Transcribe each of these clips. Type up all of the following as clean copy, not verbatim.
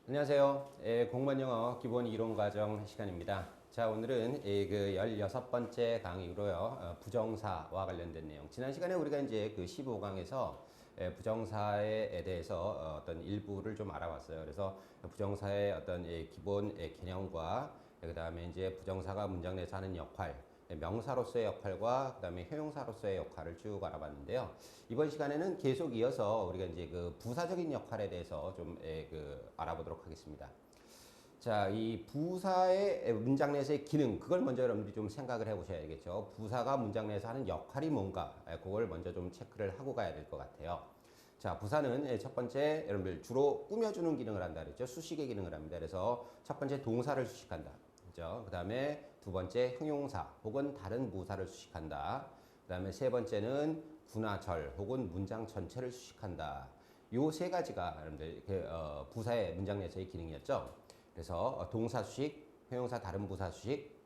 안녕하세요. 공무원 영어 기본 이론 과정 시간입니다. 자, 오늘은 그 16번째 강의로요. 부정사와 관련된 내용. 지난 시간에 우리가 이제 그 15강에서 부정사에 대해서 어떤 일부를 좀 알아봤어요. 그래서 부정사의 어떤 기본 개념과 그다음에 이제 부정사가 문장 내에서 하는 역할, 명사로서의 역할과 그다음에 형용사로서의 역할을 쭉 알아봤는데요. 이번 시간에는 계속 이어서 우리가 이제 그 부사적인 역할에 대해서 좀 알아보도록 하겠습니다. 자, 이 부사의 문장 내에서의 기능, 그걸 먼저 여러분들이 좀 생각을 해보셔야겠죠. 부사가 문장 내에서 하는 역할이 뭔가, 그걸 먼저 좀 체크를 하고 가야 될 것 같아요. 자, 부사는 첫 번째 여러분들 주로 꾸며주는 기능을 한다 그랬죠. 수식의 기능을 합니다. 그래서 첫 번째 동사를 수식한다. 그죠? 그 다음에 두 번째 형용사 혹은 다른 부사를 수식한다. 그 다음에 세 번째는 구나 절 혹은 문장 전체를 수식한다. 요 세 가지가 여러분들 부사의 문장 내에서의 기능이었죠. 그래서 동사 수식, 형용사 다른 부사 수식,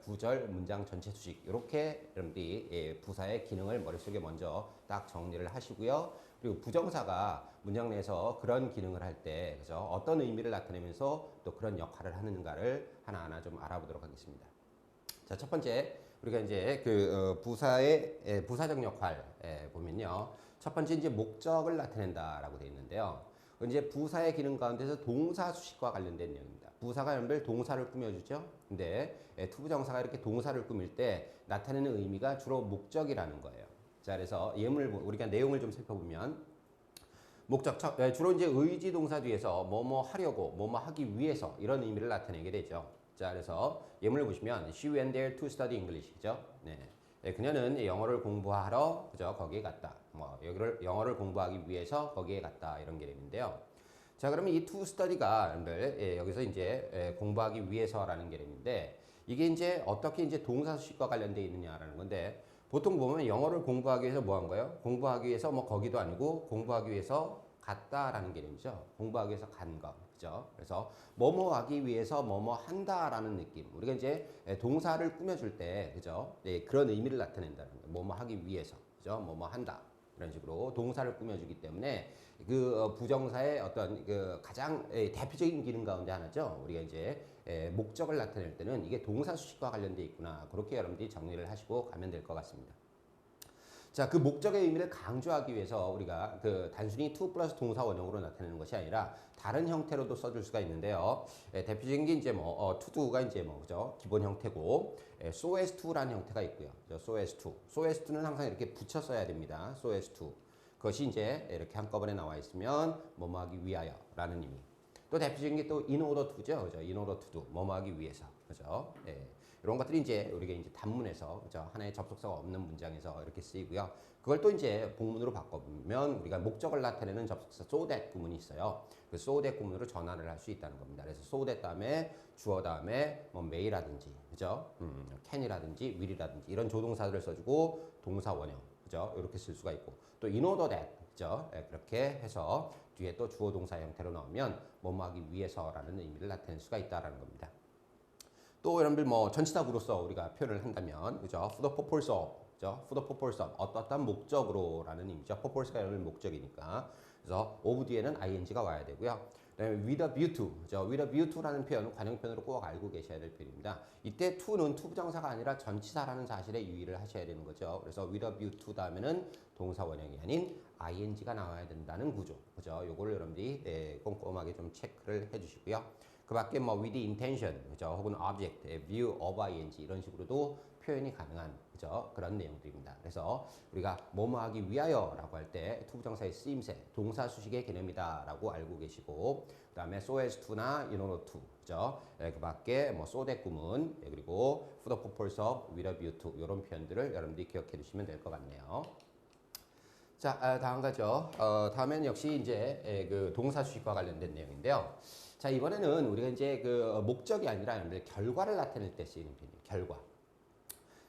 구절, 문장 전체 수식 이렇게 여러분들이 부사의 기능을 머릿속에 먼저 딱 정리를 하시고요. 그리고 부정사가 문장 내에서 그런 기능을 할 때 그죠? 어떤 의미를 나타내면서 또 그런 역할을 하는가를 하나하나 좀 알아보도록 하겠습니다. 자, 첫 번째 우리가 이제 부사의 부사적 역할 보면요. 첫 번째 이제 목적을 나타낸다라고 되어 있는데요. 이제 부사의 기능 가운데서 동사 수식과 관련된 내용입니다. 부사가 여러분들 동사를 꾸며주죠. 근데 투부정사가 이렇게 동사를 꾸밀 때 나타내는 의미가 주로 목적이라는 거예요. 자, 그래서 예문을 우리가 내용을 좀 살펴보면 목적 주로 이제 의지 동사 뒤에서 뭐뭐 하려고 뭐뭐 하기 위해서 이런 의미를 나타내게 되죠. 자, 그래서 예문을 보시면 she went there to study English죠. 네. 그녀는 영어를 공부하러 그죠 거기에 갔다. 뭐 여기를 영어를 공부하기 위해서 거기에 갔다 이런 개념인데요. 자, 그러면 이 to study가 여러분들 여기서 이제 공부하기 위해서라는 개념인데 이게 이제 어떻게 이제 동사 수식과 관련되어 있느냐라는 건데 보통 보면 영어를 공부하기 위해서 뭐 한 거예요? 공부하기 위해서 뭐 거기도 아니고 공부하기 위해서 갔다라는 개념이죠. 공부하기 위해서 간 거. 그죠? 그래서 뭐뭐 하기 위해서 뭐뭐 한다라는 느낌. 우리가 이제 동사를 꾸며줄 때, 그죠? 네, 그런 의미를 나타낸다는 거예요. 뭐뭐 하기 위해서. 그죠? 뭐뭐 한다. 이런 식으로 동사를 꾸며주기 때문에 그 부정사의 어떤 그 가장 대표적인 기능 가운데 하나죠. 우리가 이제 목적을 나타낼 때는 이게 동사 수식과 관련돼 있구나. 그렇게 여러분들이 정리를 하시고 가면 될 것 같습니다. 자, 그 목적의 의미를 강조하기 위해서 우리가 그 단순히 to 플러스 동사 원형으로 나타내는 것이 아니라 다른 형태로도 써줄 수가 있는데요. 대표적인 게 이제 to do가 이제 그죠? 기본 형태고, so as to라는 형태가 있고요. so as to. so as to는 항상 이렇게 붙여 써야 됩니다. so as to. 그것이 이제 이렇게 한꺼번에 나와 있으면 뭐뭐 하기 위하여라는 의미. 또 대표적인 게 또 in order to죠. 그죠? in order to do. 뭐뭐 하기 위해서. 그죠? 예. 이런 것들이 이제 우리가 이제 단문에서 그죠? 하나의 접속사가 없는 문장에서 이렇게 쓰이고요. 그걸 또 이제 복문으로 바꿔보면 우리가 목적을 나타내는 접속사 so that 구문이 있어요. 그 so that 구문으로 전환을 할 수 있다는 겁니다. 그래서 so that 다음에 주어 다음에 뭐 may라든지 그죠? can이라든지 will이라든지 이런 조동사들을 써주고 동사 원형 그죠? 이렇게 쓸 수가 있고 또 in order that 그죠? 그렇게 해서 뒤에 또 주어 동사 형태로 나오면 뭐뭐 하기 위해서라는 의미를 나타낼 수가 있다라는 겁니다. 또 여러분들 뭐 전치사구로서 우리가 표현을 한다면 그죠? For the purpose of 그죠? For the purpose of 어떠한 목적으로라는 의미죠. purpose가 여러분 목적이니까. 그래서 of 뒤에는 ing가 와야 되고요. 그다음에 with a view to 그죠? with a view to라는 표현은 관용편으로 꼭 알고 계셔야 될 표현입니다. 이때 to는 투부정사가 아니라 전치사라는 사실에 유의를 하셔야 되는 거죠. 그래서 with a view to 다음에는 동사 원형이 아닌 ing가 나와야 된다는 구조. 그죠? 요거를 여러분들이 꼼꼼하게 좀 체크를 해 주시고요. 그 밖에 뭐 with intention, 그죠? 혹은 object, view of ing 이런 식으로도 표현이 가능한 그죠? 그런 내용들입니다. 그래서 우리가 뭐뭐 하기 위하여라고 할 때 투부정사의 쓰임새, 동사 수식의 개념이다라고 알고 계시고 그다음에 so as to나 in order to, 그죠? 그 밖에 뭐 so that 구문 그리고 for the purpose of, with a view to 이런 표현들을 여러분들이 기억해 두시면 될 것 같네요. 자, 다음 가죠. 다음엔 역시 이제 그 동사 수식과 관련된 내용인데요. 자, 이번에는 우리가 이제 그 목적이 아니라 여러분들 결과를 나타낼 때 쓰이는 표현이에요. 결과.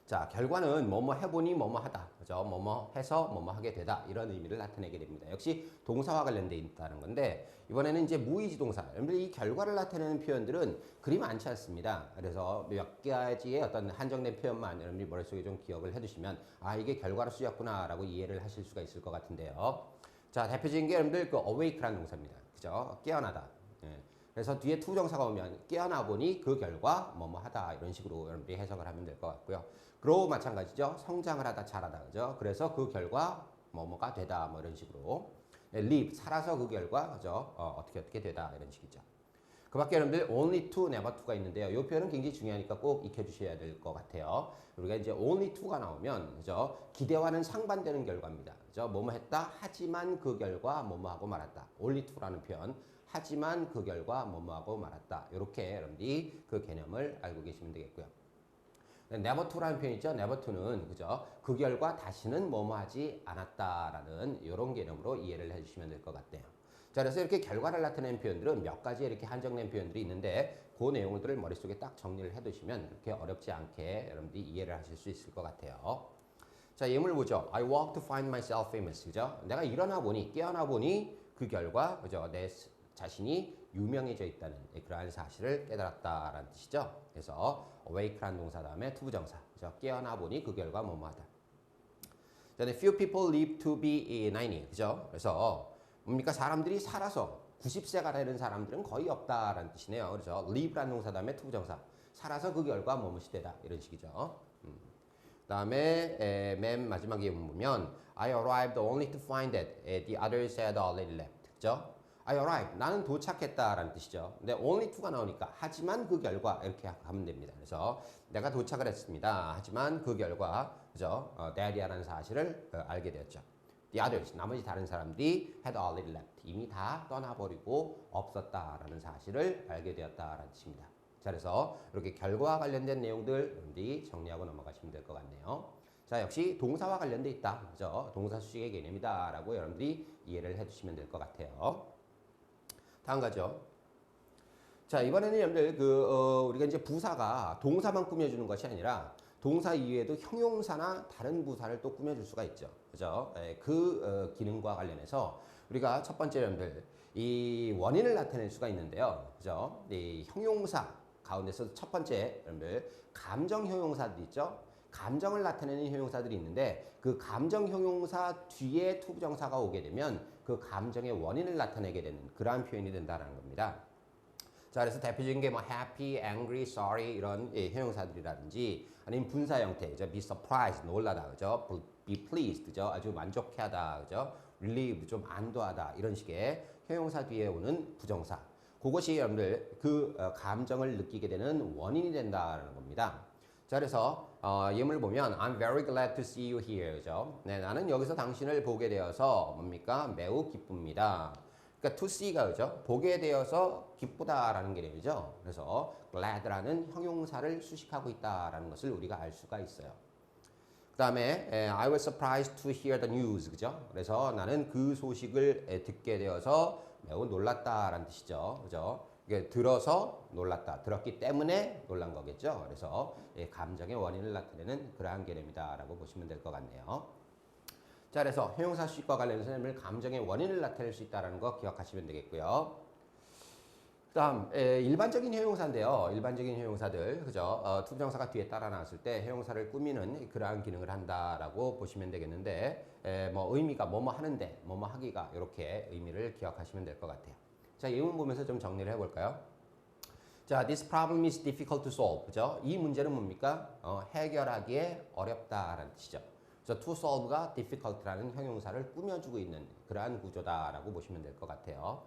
자, 결과는 뭐뭐 해보니 뭐뭐 하다. 그죠? 뭐뭐 해서 뭐뭐 하게 되다. 이런 의미를 나타내게 됩니다. 역시 동사와 관련되어 있다는 건데, 이번에는 이제 무의지 동사. 여러분들 이 결과를 나타내는 표현들은 그리 많지 않습니다. 그래서 몇 가지의 어떤 한정된 표현만 여러분들이 머릿속에 좀 기억을 해두시면, 아, 이게 결과로 쓰였구나. 라고 이해를 하실 수가 있을 것 같은데요. 자, 대표적인 게 여러분들 그 awake라는 동사입니다. 그죠? 깨어나다. 예. 그래서 뒤에 투부정사가 오면 깨어나 보니 그 결과 뭐뭐 하다 이런 식으로 여러분들이 해석을 하면 될 것 같고요. grow 마찬가지죠. 성장을 하다 자라다 그죠? 그래서 그 결과 뭐뭐가 되다 뭐 이런 식으로 live 살아서 그 결과 그죠? 어떻게 되다 이런 식이죠. 그 밖에 여러분들 only to, never to가 있는데요. 이 표현은 굉장히 중요하니까 꼭 익혀주셔야 될 것 같아요. 우리가 이제 only to가 나오면 그죠? 기대와는 상반되는 결과입니다. 그죠? 뭐뭐 했다 하지만 그 결과 뭐뭐 하고 말았다. only to라는 표현. 하지만 그 결과 뭐뭐 하고 말았다. 이렇게 여러분들이 그 개념을 알고 계시면 되겠고요. never to라는 표현 있죠? never to는 그죠? 그 결과 다시는 뭐뭐 하지 않았다라는 이런 개념으로 이해를 해주시면 될 것 같네요. 자, 그래서 이렇게 결과를 나타내는 표현들은 몇 가지 이렇게 한정된 표현들이 있는데 그 내용들을 머릿속에 딱 정리를 해두시면 이렇게 어렵지 않게 여러분들이 이해를 하실 수 있을 것 같아요. 자, 예물 보죠. I walk to find myself famous. 그죠? 내가 일어나 보니, 깨어나 보니 그 결과, 그죠? 내 자신이 유명해져 있다는 그러한 사실을 깨달았다라는 뜻이죠. 그래서 awake라는 동사 다음에 투부정사. 그죠? 깨어나 보니 그 결과 뭐뭐하다. 자, few people live to be 90. 그죠? 그래서 뭡니까? 사람들이 살아서 90세가 되는 사람들은 거의 없다라는 뜻이네요. 그래서 live라는 동사 다음에 투부정사. 살아서 그 결과 뭐뭐시 되다. 이런 식이죠. 다음에 맨 마지막에 보면 I arrived only to find that the others had already left. 그죠? I arrived. 나는 도착했다라는 뜻이죠. 근데 only to가 나오니까 하지만 그 결과 이렇게 하면 됩니다. 그래서 내가 도착을 했습니다. 하지만 그 결과 그죠? daddy라는 사실을 알게 되었죠. The others, 나머지 다른 사람들이 had already left. 이미 다 떠나버리고 없었다라는 사실을 알게 되었다라는 뜻입니다. 자, 그래서 이렇게 결과와 관련된 내용들 여러분들이 정리하고 넘어가시면 될 것 같네요. 자, 역시 동사와 관련돼 있다. 그죠? 동사 수식의 개념이다라고 여러분들이 이해를 해주시면 될 것 같아요. 다음 가죠. 자, 이번에는 여러분들 우리가 이제 부사가 동사만 꾸며주는 것이 아니라 동사 이외에도 형용사나 다른 부사를 또 꾸며줄 수가 있죠. 그죠? 기능과 관련해서 우리가 첫 번째 여러분들 이 원인을 나타낼 수가 있는데요. 그죠? 이 형용사 가운데서 첫 번째 여러분들 감정 형용사들이 있죠. 감정을 나타내는 형용사들이 있는데 그 감정 형용사 뒤에 투부정사가 오게 되면 그 감정의 원인을 나타내게 되는 그러한 표현이 된다는 겁니다. 자, 그래서 대표적인 게 뭐 happy, angry, sorry 이런 형용사들이라든지 아니면 분사 형태, 그죠? be surprised, 놀라다, 그죠? be pleased, 그죠? 아주 만족하다, 그죠? relieved, 좀 안도하다 이런 식의 형용사 뒤에 오는 부정사. 그것이 여러분들 그 감정을 느끼게 되는 원인이 된다는 겁니다. 자, 그래서 예문을 보면 I'm very glad to see you here. 그죠? 네, 나는 여기서 당신을 보게 되어서 뭡니까? 매우 기쁩니다. 그러니까 to see가 그죠? 보게 되어서 기쁘다라는 개념이죠. 그래서 glad라는 형용사를 수식하고 있다라는 것을 우리가 알 수가 있어요. 그다음에 I was surprised to hear the news. 그죠? 그래서 나는 그 소식을 듣게 되어서 매우 놀랐다라는 뜻이죠. 그죠? 이게 들어서 놀랐다. 들었기 때문에 놀란 거겠죠. 그래서 감정의 원인을 나타내는 그러한 개념이다라고 보시면 될 것 같네요. 자, 그래서 형용사 수식과 관련해서 감정의 원인을 나타낼 수 있다는 거 기억하시면 되겠고요. 다음 일반적인 형용사인데요. 일반적인 형용사들 그죠? 투부정사가 뒤에 따라 나왔을 때 형용사를 꾸미는 그러한 기능을 한다라고 보시면 되겠는데 뭐 의미가 뭐뭐 하는데 뭐뭐 하기가 이렇게 의미를 기억하시면 될 것 같아요. 자, 예문 보면서 좀 정리를 해볼까요? 자, this problem is difficult to solve. 그죠? 이 문제는 뭡니까? 해결하기에 어렵다라는 뜻이죠. 그래서 to solve가 difficult라는 형용사를 꾸며주고 있는 그러한 구조다라고 보시면 될 것 같아요.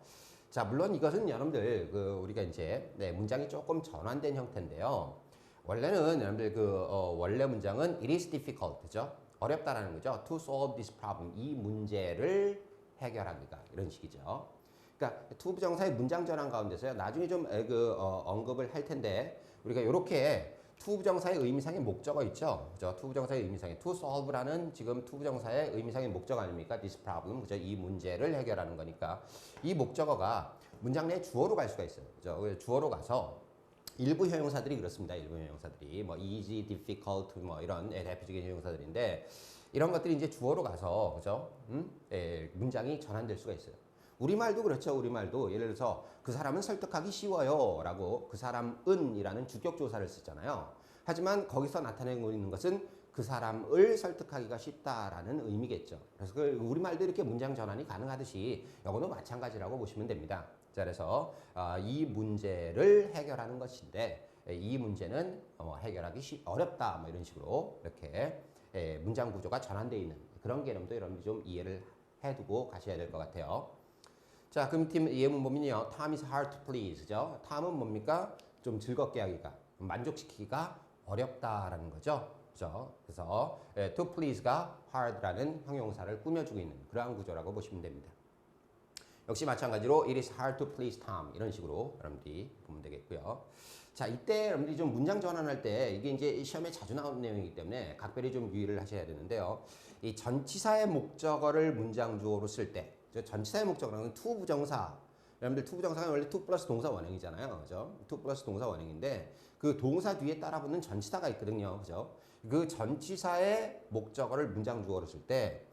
자, 물론 이것은 여러분들 우리가 이제 문장이 조금 전환된 형태인데요. 원래는 여러분들 원래 문장은 it is difficult, 그죠? 어렵다라는 거죠. To solve this problem, 이 문제를 해결하기가 이런 식이죠. 그러니까 투부정사의 문장 전환 가운데서요. 나중에 좀 언급을 할 텐데 우리가 이렇게 투부정사의 의미상의 목적어 있죠. 그죠? 투부정사의 의미상의 to solve라는 지금 투부정사의 의미상의 목적 아닙니까? this problem. 그죠? 이 문제를 해결하는 거니까 이 목적어가 문장 내에 주어로 갈 수가 있어요. 그죠? 주어로 가서 일부 형용사들이 그렇습니다. 일부 형용사들이 뭐 easy, difficult 뭐 이런 대표적인 형용사들인데 이런 것들이 이제 주어로 가서 그죠? 문장이 전환될 수가 있어요. 우리말도 그렇죠. 우리말도 예를 들어서 그 사람은 설득하기 쉬워요 라고 그 사람은 이라는 주격조사를 쓰잖아요. 하지만 거기서 나타내고 있는 것은 그 사람을 설득하기가 쉽다라는 의미겠죠. 그래서 우리말도 이렇게 문장 전환이 가능하듯이 이거도 마찬가지라고 보시면 됩니다. 자, 그래서 이 문제를 해결하는 것인데 이 문제는 해결하기 어렵다. 뭐 이런 식으로 이렇게 문장 구조가 전환되어 있는 그런 개념도 여러분들이 좀 이해를 해두고 가셔야 될 것 같아요. 자, 그럼 팀 예문 보면요. Tom is hard to please. 그죠? Tom은 뭡니까? 좀 즐겁게 하기가, 만족시키기가 어렵다라는 거죠. 그죠? 그래서 to please가 hard라는 형용사를 꾸며주고 있는 그러한 구조라고 보시면 됩니다. 역시 마찬가지로 it is hard to please Tom 이런 식으로 여러분들이 보면 되겠고요. 자, 이때 여러분들이 좀 문장 전환할 때 이게 이제 시험에 자주 나오는 내용이기 때문에 각별히 좀 유의를 하셔야 되는데요. 이 전치사의 목적어를 문장 주어로 쓸 때, 전치사의 목적어는 to 부정사. 여러분들 to 부정사가 원래 to 플러스 동사 원형이잖아요. 그죠? to 플러스 동사 원형인데 그 동사 뒤에 따라붙는 전치사가 있거든요. 그죠? 그 전치사의 목적어를 문장 주어로 쓸 때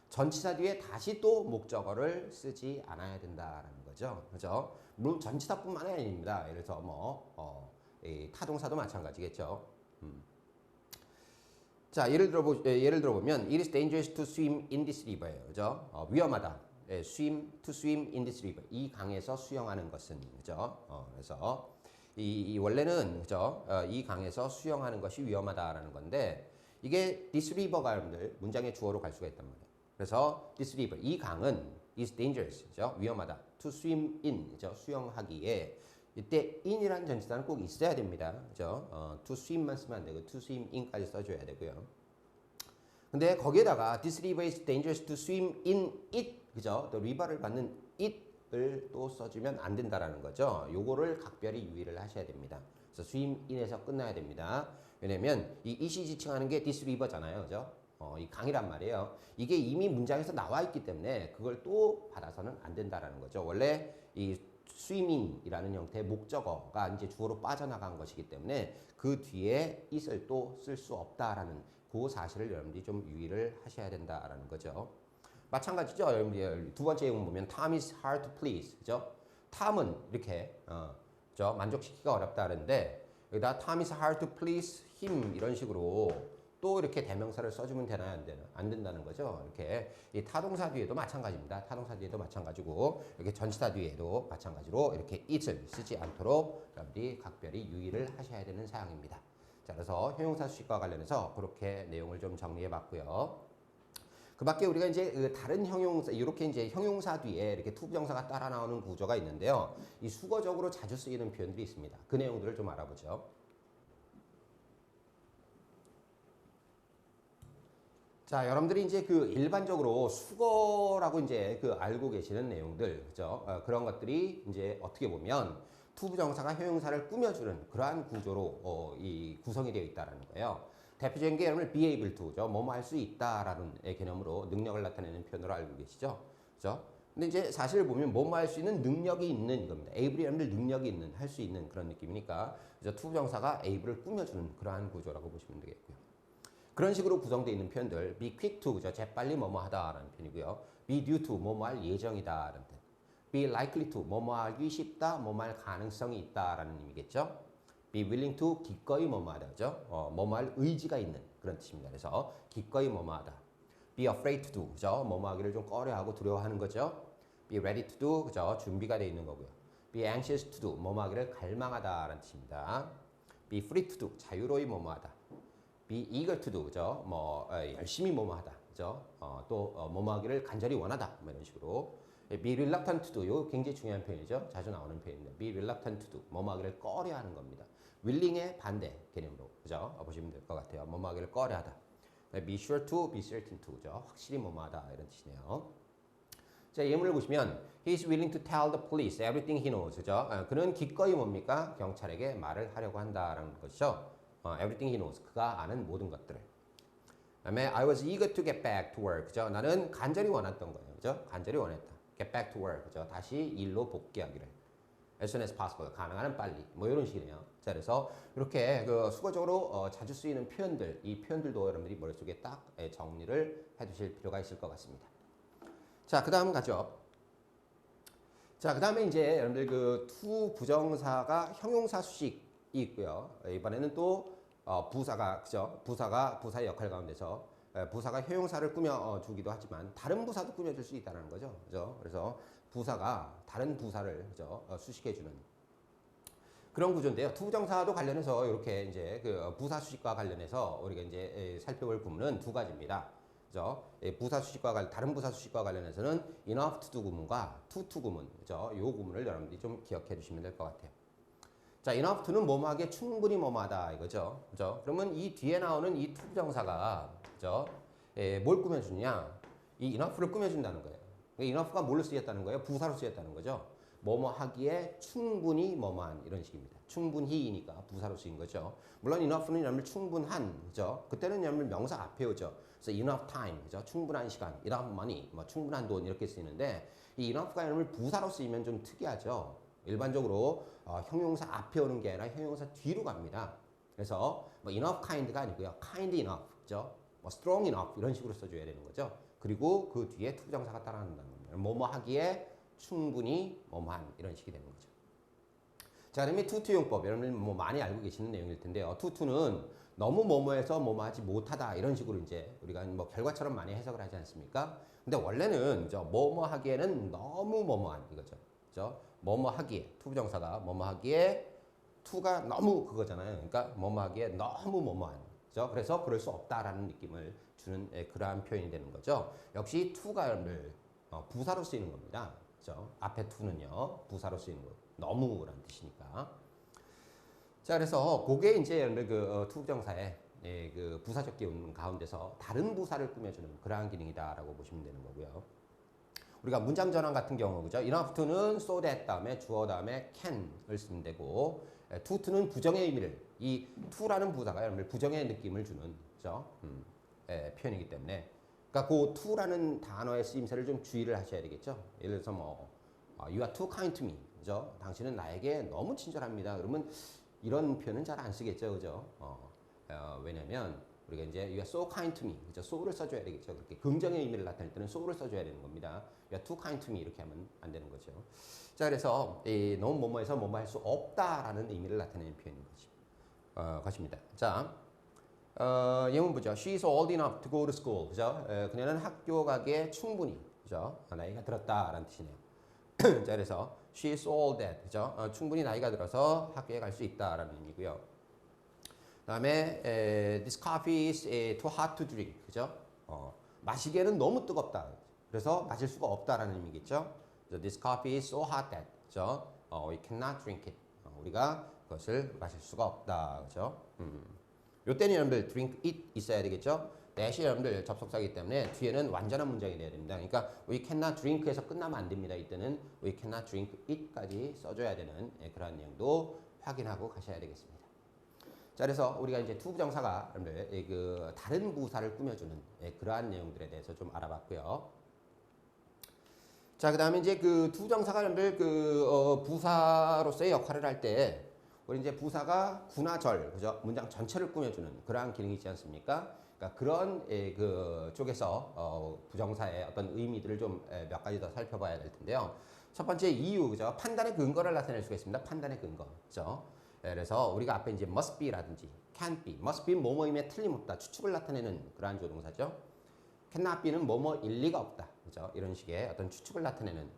전치사 뒤에 다시 또 목적어를 쓰지 않아야 된다라는 거죠. 그죠? 물론 전치사뿐만이 아닙니다. 예를 들어서 이 타동사도 마찬가지겠죠. 자, 예를 들어보면 it is dangerous to swim in this river예요. 그죠? 위험하다. to swim in this river. 이 강에서 수영하는 것은 그죠? 그래서 이 원래는 그죠? 이 강에서 수영하는 것이 위험하다라는 건데 이게 this river가 여러분들 문장의 주어로 갈 수가 있단 말이에요. 그래서 this river 이 강은 is dangerous. 그죠? 위험하다. to swim in. 그죠? 수영하기에 이때 in이라는 전치사는 꼭 있어야 됩니다. 그죠? to swim만 쓰면 안 되고 to swim in까지 써줘야 되고요. 근데 거기에다가 this river is dangerous to swim in it. 그죠? 또 river를 받는 it을 또 써주면 안 된다라는 거죠. 요거를 각별히 유의를 하셔야 됩니다. 그래서 swim in에서 끝나야 됩니다. 왜냐면 이 it이 지칭하는 게 this river잖아요. 그죠? 이 강이란 말이에요. 이게 이미 문장에서 나와 있기 때문에 그걸 또 받아서는 안 된다라는 거죠. 원래 이 swimming이라는 형태의 목적어가 이제 주어로 빠져나간 것이기 때문에 그 뒤에 it을 또 쓸 수 없다라는 그 사실을 여러분들이 좀 유의를 하셔야 된다라는 거죠. 마찬가지죠. 여러분들 두 번째 예문 보면 Tom is hard to please. 그죠? Tom은 이렇게 그죠? 만족시키기가 어렵다는데 여기다 Tom is hard to please him 이런 식으로 또 이렇게 대명사를 써주면 되나요? 안 되나? 안 된다는 거죠. 이렇게 이 타동사 뒤에도 마찬가지입니다. 타동사 뒤에도 마찬가지고 이렇게 전치사 뒤에도 마찬가지로 이렇게 it을 쓰지 않도록 여러분들이 각별히 유의를 하셔야 되는 사항입니다. 자, 그래서 형용사 수식과 관련해서 그렇게 내용을 좀 정리해 봤고요. 그 밖에 우리가 이제 다른 형용사, 이렇게 이제 형용사 뒤에 이렇게 투부정사가 따라 나오는 구조가 있는데요. 이 수거적으로 자주 쓰이는 표현들이 있습니다. 그 내용들을 좀 알아보죠. 자, 여러분들이 이제 그 일반적으로 수거라고 이제 그 알고 계시는 내용들, 그죠? 그런 것들이 이제 어떻게 보면 투부정사가 형용사를 꾸며주는 그러한 구조로 이 구성이 되어 있다라는 거예요. 대표적인 게 여러분들 be able to죠. 뭐뭐 할 수 있다라는 개념으로 능력을 나타내는 표현으로 알고 계시죠? 그죠? 근데 이제 사실 보면 뭐뭐 할 수 있는 능력이 있는 이겁니다. able이 여러분들 능력이 있는, 할 수 있는 그런 느낌이니까 그래서 투부정사가 able을 꾸며주는 그러한 구조라고 보시면 되겠고요. 그런 식으로 구성되어 있는 표현들 be quick to, 그죠? 재빨리 뭐뭐 하다라는 표현이고요. be due to, 뭐뭐 할 예정이다라는 뜻. be likely to, 뭐뭐 하기 쉽다, 뭐뭐 할 가능성이 있다라는 의미겠죠. be willing to, 기꺼이 뭐뭐 하다, 그죠? 뭐뭐 할 의지가 있는 그런 뜻입니다. 그래서 기꺼이 뭐뭐 하다. be afraid to do, 그죠? 뭐뭐 하기를 좀 꺼려하고 두려워하는 거죠. be ready to do, 그죠? 준비가 되어 있는 거고요. be anxious to do, 뭐뭐 하기를 갈망하다라는 뜻입니다. be free to do, 자유로이 뭐뭐 하다. be eager to do, 그죠? 열심히 뭐뭐 하다, 그죠? 또 뭐뭐 하기를 간절히 원하다, 뭐 이런 식으로. be reluctant to do, 이거 굉장히 중요한 표현이죠. 자주 나오는 표현입니다. be reluctant to do, 뭐뭐 하기를 꺼려하는 겁니다. willing의 반대 개념으로, 그죠? 보시면 될 것 같아요. 뭐뭐 하기를 꺼려하다. be sure to, be certain to, 그죠? 확실히 뭐뭐 하다, 이런 뜻이네요. 자, 예문을 보시면 he is willing to tell the police everything he knows, 그죠? 그는 기꺼이 뭡니까? 경찰에게 말을 하려고 한다라는 것이죠. everything he knows, 그가 아는 모든 것들을. 그다음에 I was eager to get back to work, 그죠? 나는 간절히 원했던 거예요, 그죠? 간절히 원했다. get back to work, 그죠? 다시 일로 복귀하기를. as soon as possible, 가능한 한 빨리. 뭐 이런 식이네요. 자, 그래서 이렇게 그 수거적으로 자주 쓰이는 표현들, 이 표현들도 여러분들이 머릿속에 딱 정리를 해두실 필요가 있을 것 같습니다. 자, 그 다음 가죠. 자, 그 다음에 이제 여러분들 그 to 부정사가 형용사 수식이 있고요. 이번에는 또 부사가, 그죠? 부사의 역할 가운데서 부사가 형용사를 꾸며주기도 하지만 다른 부사도 꾸며줄 수 있다는 거죠. 그죠? 그래서 부사가 다른 부사를 그죠? 수식해주는 그런 구조인데요. 투부정사도 관련해서 이렇게 이제 그 부사 수식과 관련해서 우리가 이제 살펴볼 구문은 두 가지입니다. 그죠? 부사 수식과 다른 부사 수식과 관련해서는 enough to do 구문과 to 구문, 그죠? 요 구문을 여러분들이 좀 기억해 주시면 될 것 같아요. 자, enough to는 뭐뭐하게 충분히 뭐뭐하다 이거죠. 그죠? 그러면 이 뒤에 나오는 이 투부정사가 그죠? 뭘 꾸며주냐? 이 enough를 꾸며준다는 거예요. enough가 뭘로 쓰였다는 거예요? 부사로 쓰였다는 거죠. 뭐뭐 하기에 충분히 뭐뭐한 이런 식입니다. 충분히니까 부사로 쓰인 거죠. 물론 enough는 여러분 충분한, 그죠? 그때는 여러분 명사 앞에 오죠. 그래서 enough time, 그죠? 충분한 시간, enough money, 뭐 충분한 돈 이렇게 쓰이는데 이 enough가 여러분 부사로 쓰이면 좀 특이하죠. 일반적으로 형용사 앞에 오는 게 아니라 형용사 뒤로 갑니다. 그래서 뭐 enough kind가 아니고요, kind enough, 그죠? 뭐 strong enough 이런 식으로 써줘야 되는 거죠. 그리고 그 뒤에 투부정사가 따라한다는 겁니다. 뭐뭐 하기에 충분히 뭐뭐한 이런 식이 되는 거죠. 자, 그러면 투투용법 여러분 뭐 많이 알고 계시는 내용일 텐데요. 투투는 너무 뭐뭐해서 뭐뭐하지 못하다 이런 식으로 이제 우리가 뭐 결과처럼 많이 해석을 하지 않습니까? 근데 원래는 뭐뭐하기에는 너무 뭐뭐한 이거죠. 그죠? 뭐뭐하기에 투부정사가 뭐뭐하기에 투가 너무 그거잖아요. 그러니까 뭐뭐하기에 너무 뭐뭐한. 그죠? 그래서 그럴 수 없다라는 느낌을 주는 그러한 표현이 되는 거죠. 역시 투가 여러분들 부사로 쓰이는 겁니다. 그죠? 앞에 투는요 부사로 쓰이는 거 너무라는 뜻이니까. 자, 그래서 그게 이제 여러분들 그 투부정사의 그 부사적 기운 가운데서 다른 부사를 꾸며주는 그러한 기능이다라고 보시면 되는 거고요. 우리가 문장 전환 같은 경우 그죠? enough to는 so that 다음에 주어 다음에 can을 쓰면 되고 to to는 부정의 의미를 이 to라는 부사가 여러분들 부정의 느낌을 주는 그죠? 표현이기 때문에 그러니까 그 to라는 단어의 쓰임새를 좀 주의를 하셔야 되겠죠. 예를 들어서 뭐 you are too kind to me, 그죠? 당신은 나에게 너무 친절합니다. 그러면 이런 표현은 잘 안 쓰겠죠, 그죠? 왜냐면 우리가 이제 you are so kind to me, 그죠? so를 써줘야 되겠죠. 그렇게 긍정의 의미를 나타낼 때는 so를 써줘야 되는 겁니다. you are too kind to me 이렇게 하면 안 되는 거죠. 자, 그래서 너무 뭐뭐해서 뭐뭐 할 수 없다라는 의미를 나타내는 표현인 것입니다. 자. 예문 보죠. She's old enough to go to school. 그죠? 그녀는 학교 가기에 충분히, 그죠? 나이가 들었다라는 뜻이네요. 자, 그래서 she's old that, 그죠? 충분히 나이가 들어서 학교에 갈 수 있다라는 의미고요. 그다음에 this coffee is too hot to drink, 그죠? 마시기에는 너무 뜨겁다. 그래서 마실 수가 없다라는 의미겠죠. This coffee is so hot that, 그죠? We cannot drink it. 우리가 그것을 마실 수가 없다, 그죠? 요때는 여러분들 drink it 있어야 되겠죠. that이 여러분들 접속사이기 때문에 뒤에는 완전한 문장이 돼야 됩니다. 그러니까 we cannot drink에서 끝나면 안 됩니다. 이때는 we cannot drink it까지 써줘야 되는 그런 내용도 확인하고 가셔야 되겠습니다. 자, 그래서 우리가 이제 투부정사가 여러분들 그 다른 부사를 꾸며주는 그러한 내용들에 대해서 좀 알아봤고요. 자, 그다음에 이제 그 투부정사가 여러분들 그 부사로서의 역할을 할 때 우리 이제 부사가 구나 절, 그죠? 문장 전체를 꾸며주는 그러한 기능이 있지 않습니까? 그러니까 그런 그 쪽에서 부정사의 어떤 의미들을 좀 몇 가지 더 살펴봐야 될 텐데요. 첫 번째 이유, 그죠? 판단의 근거를 나타낼 수가 있습니다. 판단의 근거, 그죠? 그래서 우리가 앞에 이제 must be라든지 can't be, must be 뭐뭐임에 틀림없다, 추측을 나타내는 그러한 조동사죠. cannot be는 뭐뭐 일리가 없다, 그죠? 이런 식의 어떤 추측을 나타내는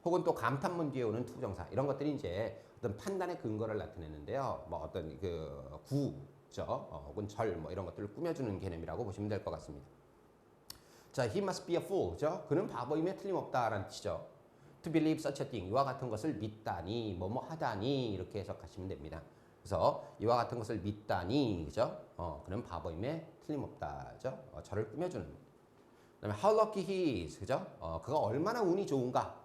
혹은 또 감탄문 뒤에 오는 투부정사 이런 것들이 이제 어떤 판단의 근거를 나타내는데요. 뭐 어떤 그 구죠, 혹은 절 뭐 이런 것들을 꾸며주는 개념이라고 보시면 될 것 같습니다. 자, he must be a fool, 그죠? 그는 바보임에 틀림없다라는 뜻이죠. To believe such a thing, 이와 같은 것을 믿다니, 뭐뭐 하다니 이렇게 해석하시면 됩니다. 그래서 이와 같은 것을 믿다니, 그죠? 그는 바보임에 틀림없다, 그죠? 저를 꾸며주는. 그다음에 how lucky he is, 그죠? 그가 얼마나 운이 좋은가?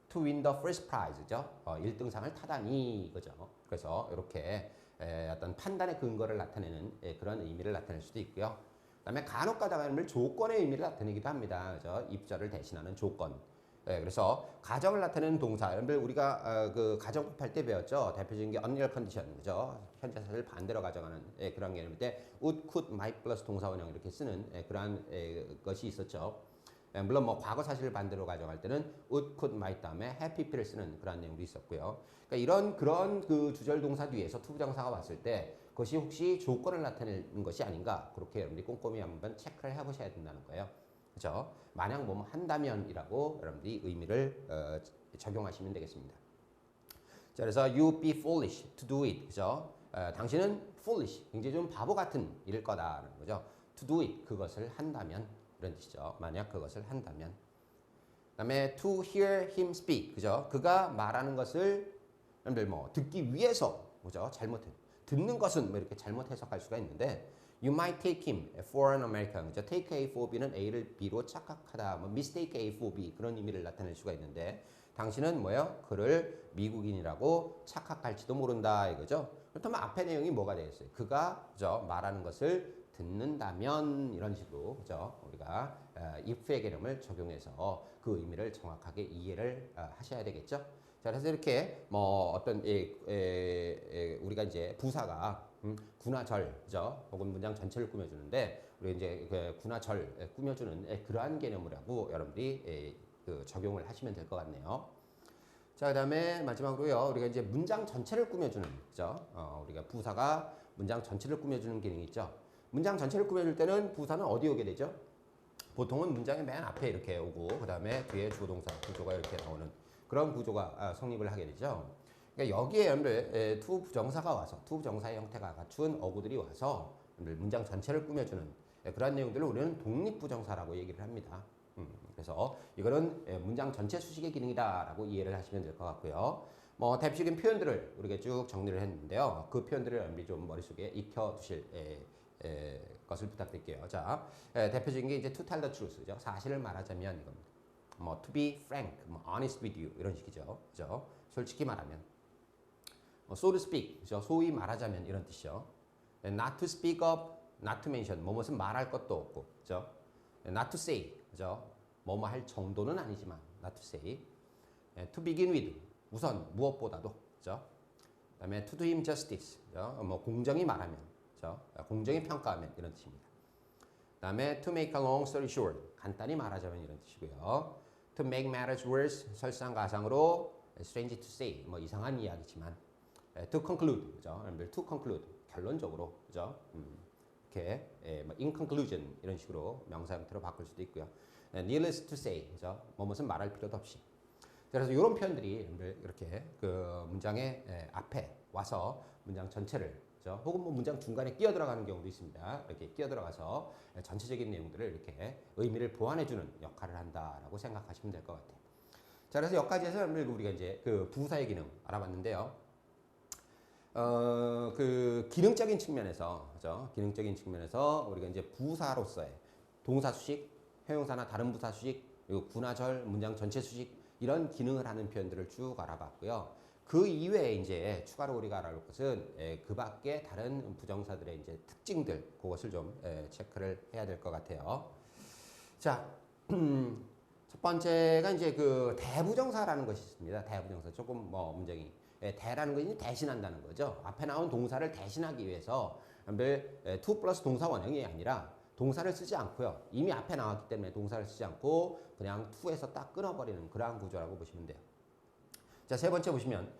To win the first prize, 그죠? 1등상을 타다니, 그죠? 그래서 이렇게 어떤 판단의 근거를 나타내는 그런 의미를 나타낼 수도 있고요. 그다음에 간혹 가다가 조건의 의미를 나타내기도 합니다, 그죠? 입절을 대신하는 조건. 그래서 가정을 나타내는 동사, 여러분들 우리가 그 가정법 할 때 배웠죠. 대표적인 게 unreal condition, 그죠? 현재 사실을 반대로 가정하는 그런 개념인데 would, could, might 플러스 동사 원형 이렇게 쓰는 그러한 것이 있었죠. 물론 뭐 과거 사실을 반대로 가정할 때는 would, could, might 다음에 have, pp를 쓰는 그런 내용도 있었고요. 그러니까 이런 그런 그 주절 동사 뒤에서 투부정사가 왔을 때 그것이 혹시 조건을 나타내는 것이 아닌가 그렇게 여러분들이 꼼꼼히 한번 체크를 해보셔야 된다는 거예요. 그렇죠? 만약 뭐 한다면이라고 여러분들이 의미를 적용하시면 되겠습니다. 자, 그래서 you be foolish to do it. 그죠? 당신은 foolish, 굉장히 좀 바보 같은 일일 거다라는 거죠. to do it, 그것을 한다면 이런 뜻이죠. 만약 그것을 한다면. 그다음에 to hear him speak. 그죠? 그가 말하는 것을 여러분들 뭐 듣기 위해서, 그죠? 듣는 것은 뭐 이렇게 잘못 해석할 수가 있는데 you might take him for an American. 그죠? take A for B는 A를 B로 착각하다, 뭐 mistake A for B 그런 의미를 나타낼 수가 있는데 당신은 뭐예요? 그를 미국인이라고 착각할지도 모른다 이거죠. 그렇다면 앞에 내용이 뭐가 되겠어요? 그가 그죠? 말하는 것을 듣는다면 이런 식으로 그죠? 우리가 if의 개념을 적용해서 그 의미를 정확하게 이해를 하셔야 되겠죠. 자, 그래서 이렇게 뭐 어떤 우리가 이제 부사가 군화절 그죠? 혹은 문장 전체를 꾸며주는데 우리 이제 그 군화절 꾸며주는 그러한 개념이라고 여러분들이 그 적용을 하시면 될 것 같네요. 자, 그다음에 마지막으로요. 우리가 이제 문장 전체를 꾸며주는 그죠? 우리가 부사가 문장 전체를 꾸며주는 기능이 있죠. 문장 전체를 꾸며줄 때는 부사는 어디 오게 되죠? 보통은 문장의 맨 앞에 이렇게 오고 그다음에 뒤에 주어동사 구조가 이렇게 나오는 그런 구조가 성립을 하게 되죠. 그러니까 여기에 여러분들 to 부정사가 와서 to 부정사의 형태가 갖춘 어구들이 와서 여러분들 문장 전체를 꾸며주는 그런 내용들을 우리는 독립부정사라고 얘기를 합니다. 그래서 이거는 문장 전체 수식의 기능이다라고 이해를 하시면 될 것 같고요. 뭐 대표적인 표현들을 우리가 쭉 정리를 했는데요. 그 표현들을 여러분들이 좀 머릿속에 익혀두실 것을 부탁드릴게요. 자, 대표적인 게 이제 to tell the truth죠. 사실을 말하자면 이겁니다. 뭐 to be frank, 뭐 honest with you 이런 식이죠. 그죠? 솔직히 말하면. so to speak, 그죠? 소위 말하자면 이런 뜻이죠. not to speak of, not to mention, 뭐뭇은 말할 것도 없고, 그죠? not to say, 그죠? 뭐뭐 할 정도는 아니지만 not to say. to begin with, 우선 무엇보다도, 그죠? 그다음에 to do him justice, 그죠? 뭐 공정히 말하면, 그죠? 공정히 평가하면 이런 뜻입니다. 그다음에 to make a long story short, 간단히 말하자면 이런 뜻이고요. to make matters worse, 설상가상으로 strange to say, 뭐 이상한 이야기지만 to conclude, 그죠? to conclude, 결론적으로, 그죠? 이렇게 뭐 in conclusion 이런 식으로 명사 형태로 바꿀 수도 있고요. needless to say, 그죠? 뭐뭇은 말할 필요도 없이. 그래서 이런 표현들이 이렇게 그 문장의 앞에 와서 문장 전체를, 그죠? 혹은 뭐 문장 중간에 끼어 들어가는 경우도 있습니다. 이렇게 끼어 들어가서 전체적인 내용들을 이렇게 의미를 보완해주는 역할을 한다라고 생각하시면 될 것 같아요. 자, 그래서 여기까지 해서 우리가 이제 그 부사의 기능 알아봤는데요. 그 기능적인 측면에서, 그죠? 기능적인 측면에서 우리가 이제 부사로서의 동사 수식, 형용사나 다른 부사 수식, 그리고 군화절, 문장 전체 수식 이런 기능을 하는 표현들을 쭉 알아봤고요. 그 이외에 이제 추가로 우리가 알아볼 것은 그 밖에 다른 부정사들의 이제 특징들, 그것을 좀 체크를 해야 될 것 같아요. 자, 첫 번째가 이제 그 대부정사라는 것이 있습니다. 대부정사 조금 뭐 문장이 대라는 것이 대신한다는 거죠. 앞에 나온 동사를 대신하기 위해서 to 플러스 동사 원형이 아니라 동사를 쓰지 않고요. 이미 앞에 나왔기 때문에 동사를 쓰지 않고 그냥 to에서 딱 끊어버리는 그러한 구조라고 보시면 돼요. 자, 세 번째 보시면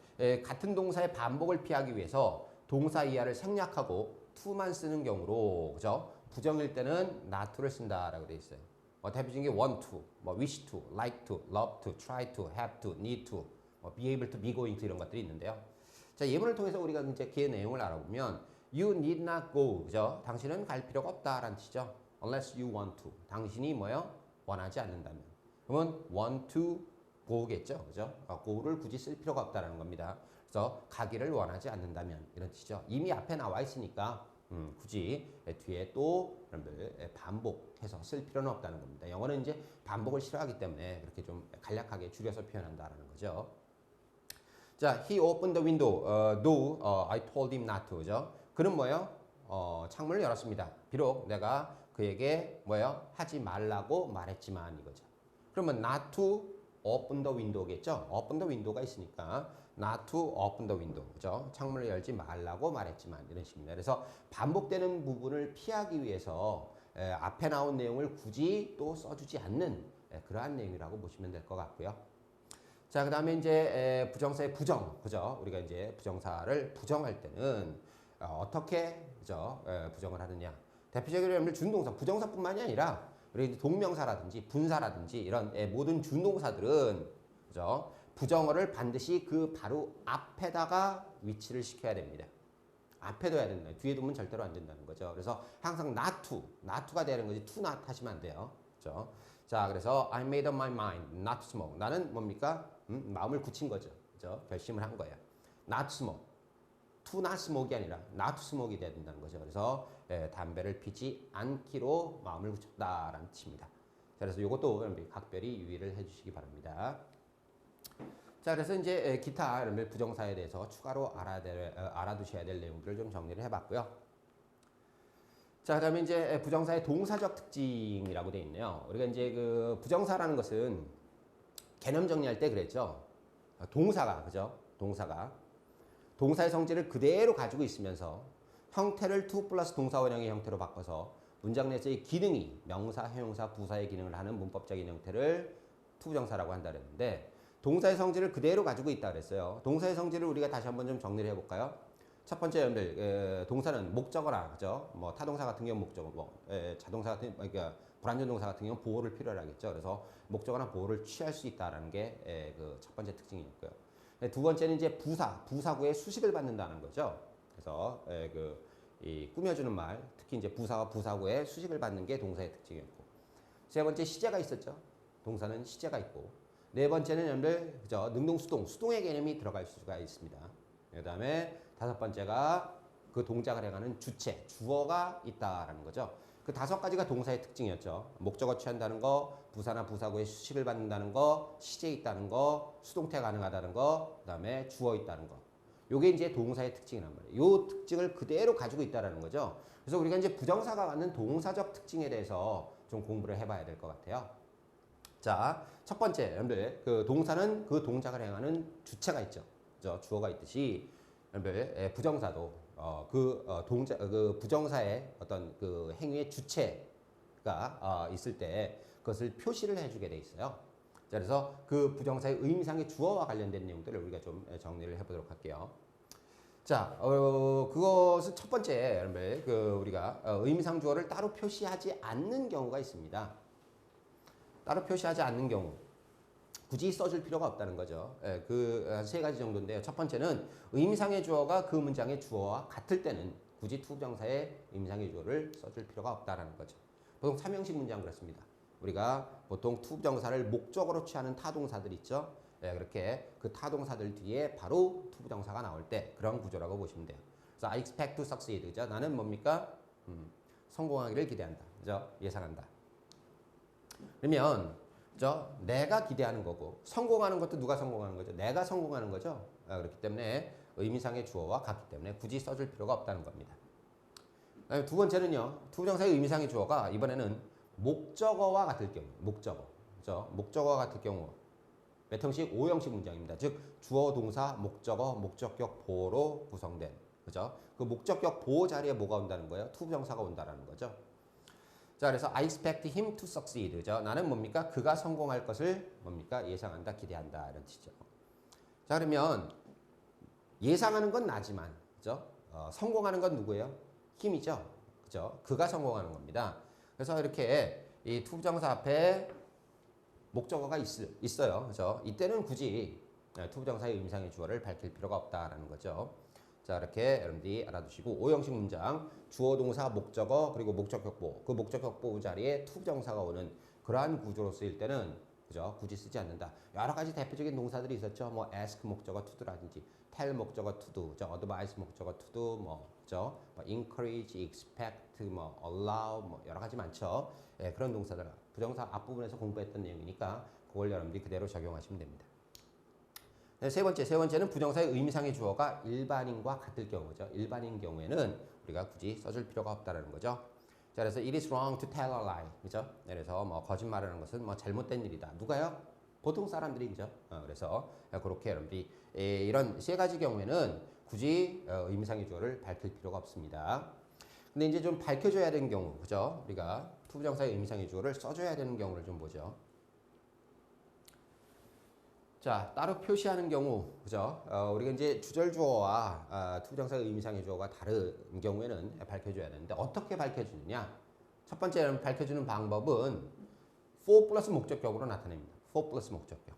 같은 동사의 반복을 피하기 위해서 동사 이하를 생략하고 to만 쓰는 경우로, 그죠? 부정일 때는 not to를 쓴다라고 되어 있어요. 대표적인 게 want to, 뭐 wish to, like to, love to, try to, have to, need to, be able to, be going to 이런 것들이 있는데요. 자, 예문을 통해서 우리가 이제 그 내용을 알아보면 you need not go, 그죠? 당신은 갈 필요가 없다라는 뜻이죠. unless you want to. 당신이 뭐요? 원하지 않는다면. 그러면 want to go겠죠, 그죠? go를 굳이 쓸 필요가 없다라는 겁니다. 그래서 가기를 원하지 않는다면 이런 뜻이죠. 이미 앞에 나와 있으니까 굳이 뒤에 또 반복해서 쓸 필요는 없다는 겁니다. 영어는 이제 반복을 싫어하기 때문에 그렇게 좀 간략하게 줄여서 표현한다라는 거죠. 자, he opened the window, though I told him not to, 그죠? 그는 뭐예요? 창문을 열었습니다. 비록 내가 그에게 뭐예요? 하지 말라고 말했지만 이거죠. 그러면 not to open the window겠죠? open the window가 있으니까 not to open the window, 그죠? 창문을 열지 말라고 말했지만 이런 식입니다. 그래서 반복되는 부분을 피하기 위해서 앞에 나온 내용을 굳이 또 써주지 않는 그러한 내용이라고 보시면 될 것 같고요. 자, 그 다음에 이제 부정사의 부정, 그죠? 우리가 이제 부정사를 부정할 때는 어떻게 그죠? 부정을 하느냐. 대표적으로 여러분들 준동사, 부정사뿐만이 아니라 우리 동명사라든지 분사라든지 이런 모든 준동사들은 그죠? 부정어를 반드시 그 바로 앞에다가 위치를 시켜야 됩니다. 앞에 둬야 된다. 뒤에 두면 절대로 안 된다는 거죠. 그래서 항상 not to, not to가 되는 거지 to not 하시면 안 돼요. 그죠? 자, 그래서 I made up my mind not to smoke. 나는 뭡니까? 마음을 굳힌 거죠. 그죠? 결심을 한 거예요. not to smoke. to not smoke이 아니라 not to smoke이 돼야 된다는 거죠. 그래서 담배를 피지 않기로 마음을 굳혔다라는 뜻입니다. 자, 그래서 이것도 여러분들 각별히 유의를 해주시기 바랍니다. 자, 그래서 이제 기타 여러분들 부정사에 대해서 추가로 알아두셔야 될 내용들을 좀 정리를 해봤고요. 자, 그다음에 이제 부정사의 동사적 특징이라고 되어 있네요. 우리가 이제 그 부정사라는 것은 개념 정리할 때 그랬죠. 동사가 그죠? 동사의 성질을 그대로 가지고 있으면서 형태를 to 플러스 동사 원형의 형태로 바꿔서 문장 내에서의 기능이 명사, 형용사, 부사의 기능을 하는 문법적인 형태를 투부정사라고 한다 그랬는데 동사의 성질을 그대로 가지고 있다 그랬어요. 동사의 성질을 우리가 다시 한번 좀 정리를 해볼까요? 첫 번째 여러분들 동사는 목적어라 그죠? 뭐 타동사 같은 경우 목적어, 자동사 같은 그러니까 불완전 동사 같은 경우 보호를 필요로 하겠죠. 그래서 목적어나 보호를 취할 수 있다라는 게 그 첫 번째 특징이었고요. 두 번째는 이제 부사구의 수식을 받는다는 거죠. 그래서 이 꾸며주는 말, 특히 이제 부사와 부사구의 수식을 받는 게 동사의 특징이었고, 세 번째 시제가 있었죠. 동사는 시제가 있고, 네 번째는 여러분들 그죠? 능동수동, 수동의 개념이 들어갈 수가 있습니다. 그다음에 다섯 번째가 그 동작을 행하는 주체, 주어가 있다라는 거죠. 그 다섯 가지가 동사의 특징이었죠. 목적어 취한다는 거, 부사나 부사구의 수식을 받는다는 거, 시제 있다는 거, 수동태 가능하다는 거, 그다음에 주어 있다는 거. 요게 이제 동사의 특징이란 말이에요. 요 특징을 그대로 가지고 있다라는 거죠. 그래서 우리가 이제 부정사가 갖는 동사적 특징에 대해서 좀 공부를 해봐야 될 것 같아요. 자, 첫 번째, 여러분들 그 동사는 그 동작을 행하는 주체가 있죠. 그죠? 주어가 있듯이 여러분들 부정사도 그 부정사의 어떤 그 행위의 주체가 있을 때 그것을 표시를 해주게 돼 있어요. 자, 그래서 그 부정사의 의미상의 주어와 관련된 내용들을 우리가 좀 정리를 해보도록 할게요. 자, 그것은 첫 번째, 여러분들 우리가 의미상 주어를 따로 표시하지 않는 경우가 있습니다. 따로 표시하지 않는 경우. 굳이 써줄 필요가 없다는 거죠. 그 한 세 가지 정도인데요. 첫 번째는 의미상의 주어가 그 문장의 주어와 같을 때는 굳이 투부정사의 의미상의 주어를 써줄 필요가 없다라는 거죠. 보통 삼형식 문장 그렇습니다. 우리가 보통 투부정사를 목적으로 취하는 타동사들 있죠. 그렇게 그 타동사들 뒤에 바로 투부정사가 나올 때 그런 구조라고 보시면 돼요. 그래서 I expect to succeed. 그죠? 나는 뭡니까? 성공하기를 기대한다. 그죠? 예상한다. 그러면 그죠? 내가 기대하는 거고 성공하는 것도 누가 성공하는 거죠? 내가 성공하는 거죠. 그렇기 때문에 의미상의 주어와 같기 때문에 굳이 써줄 필요가 없다는 겁니다. 두 번째는요. 투부정사의 의미상의 주어가 이번에는 목적어와 같을 경우, 목적어, 그죠? 목적어와 같을 경우 몇 형식? 5형식 문장입니다. 즉 주어, 동사, 목적어, 목적격 보호로 구성된 그죠? 그 목적격 보호 자리에 뭐가 온다는 거예요? 투부정사가 온다라는 거죠. 자, 그래서 I expect him to succeed. 그죠? 나는 뭡니까? 그가 성공할 것을 뭡니까? 예상한다, 기대한다 이런 뜻이죠. 자, 그러면 예상하는 건 나지만, 그죠? 성공하는 건 누구예요? 힘이죠. 그죠? 그가 성공하는 겁니다. 그래서 이렇게 이 투부정사 앞에 목적어가 있어요. 그죠? 이때는 굳이 투부정사의 의미상의 주어를 밝힐 필요가 없다라는 거죠. 자, 이렇게 여러분들이 알아두시고 5형식 문장 주어, 동사, 목적어 그리고 목적격보 그 목적격보 자리에 투부정사가 오는 그러한 구조로 쓰일 때는 그죠? 굳이 쓰지 않는다. 여러 가지 대표적인 동사들이 있었죠. 뭐 ask 목적어 to도라든지 tell 목적어 to do, advise 목적어 to do, 그죠? encourage, expect, allow, 여러 가지 많죠. 그런 동사들 부정사 앞부분에서 공부했던 내용이니까 그걸 여러분들이 그대로 적용하시면 됩니다. 세 번째는 부정사의 의미상의 주어가 일반인과 같을 경우죠. 일반인 경우에는 우리가 굳이 써줄 필요가 없다는 거죠. 자, 그래서 it is wrong to tell a lie. 그죠? 그래서 거짓말하는 것은 잘못된 일이다. 누가요? 보통 사람들이죠. 그래서 그렇게 여러분들이 이런 세 가지 경우에는 굳이 의미상의 주어를 밝힐 필요가 없습니다. 근데 이제 좀 밝혀줘야 되는 경우, 그죠? 우리가 투부정사의 의미상의 주어를 써줘야 되는 경우를 좀 보죠. 자, 따로 표시하는 경우, 그죠? 우리가 이제 주절 주어와 투부정사 의미상의 주어가 다른 경우에는 밝혀줘야 되는데 어떻게 밝혀주느냐? 첫 번째 밝혀주는 방법은 for 플러스 목적격으로 나타냅니다. for 플러스 목적격.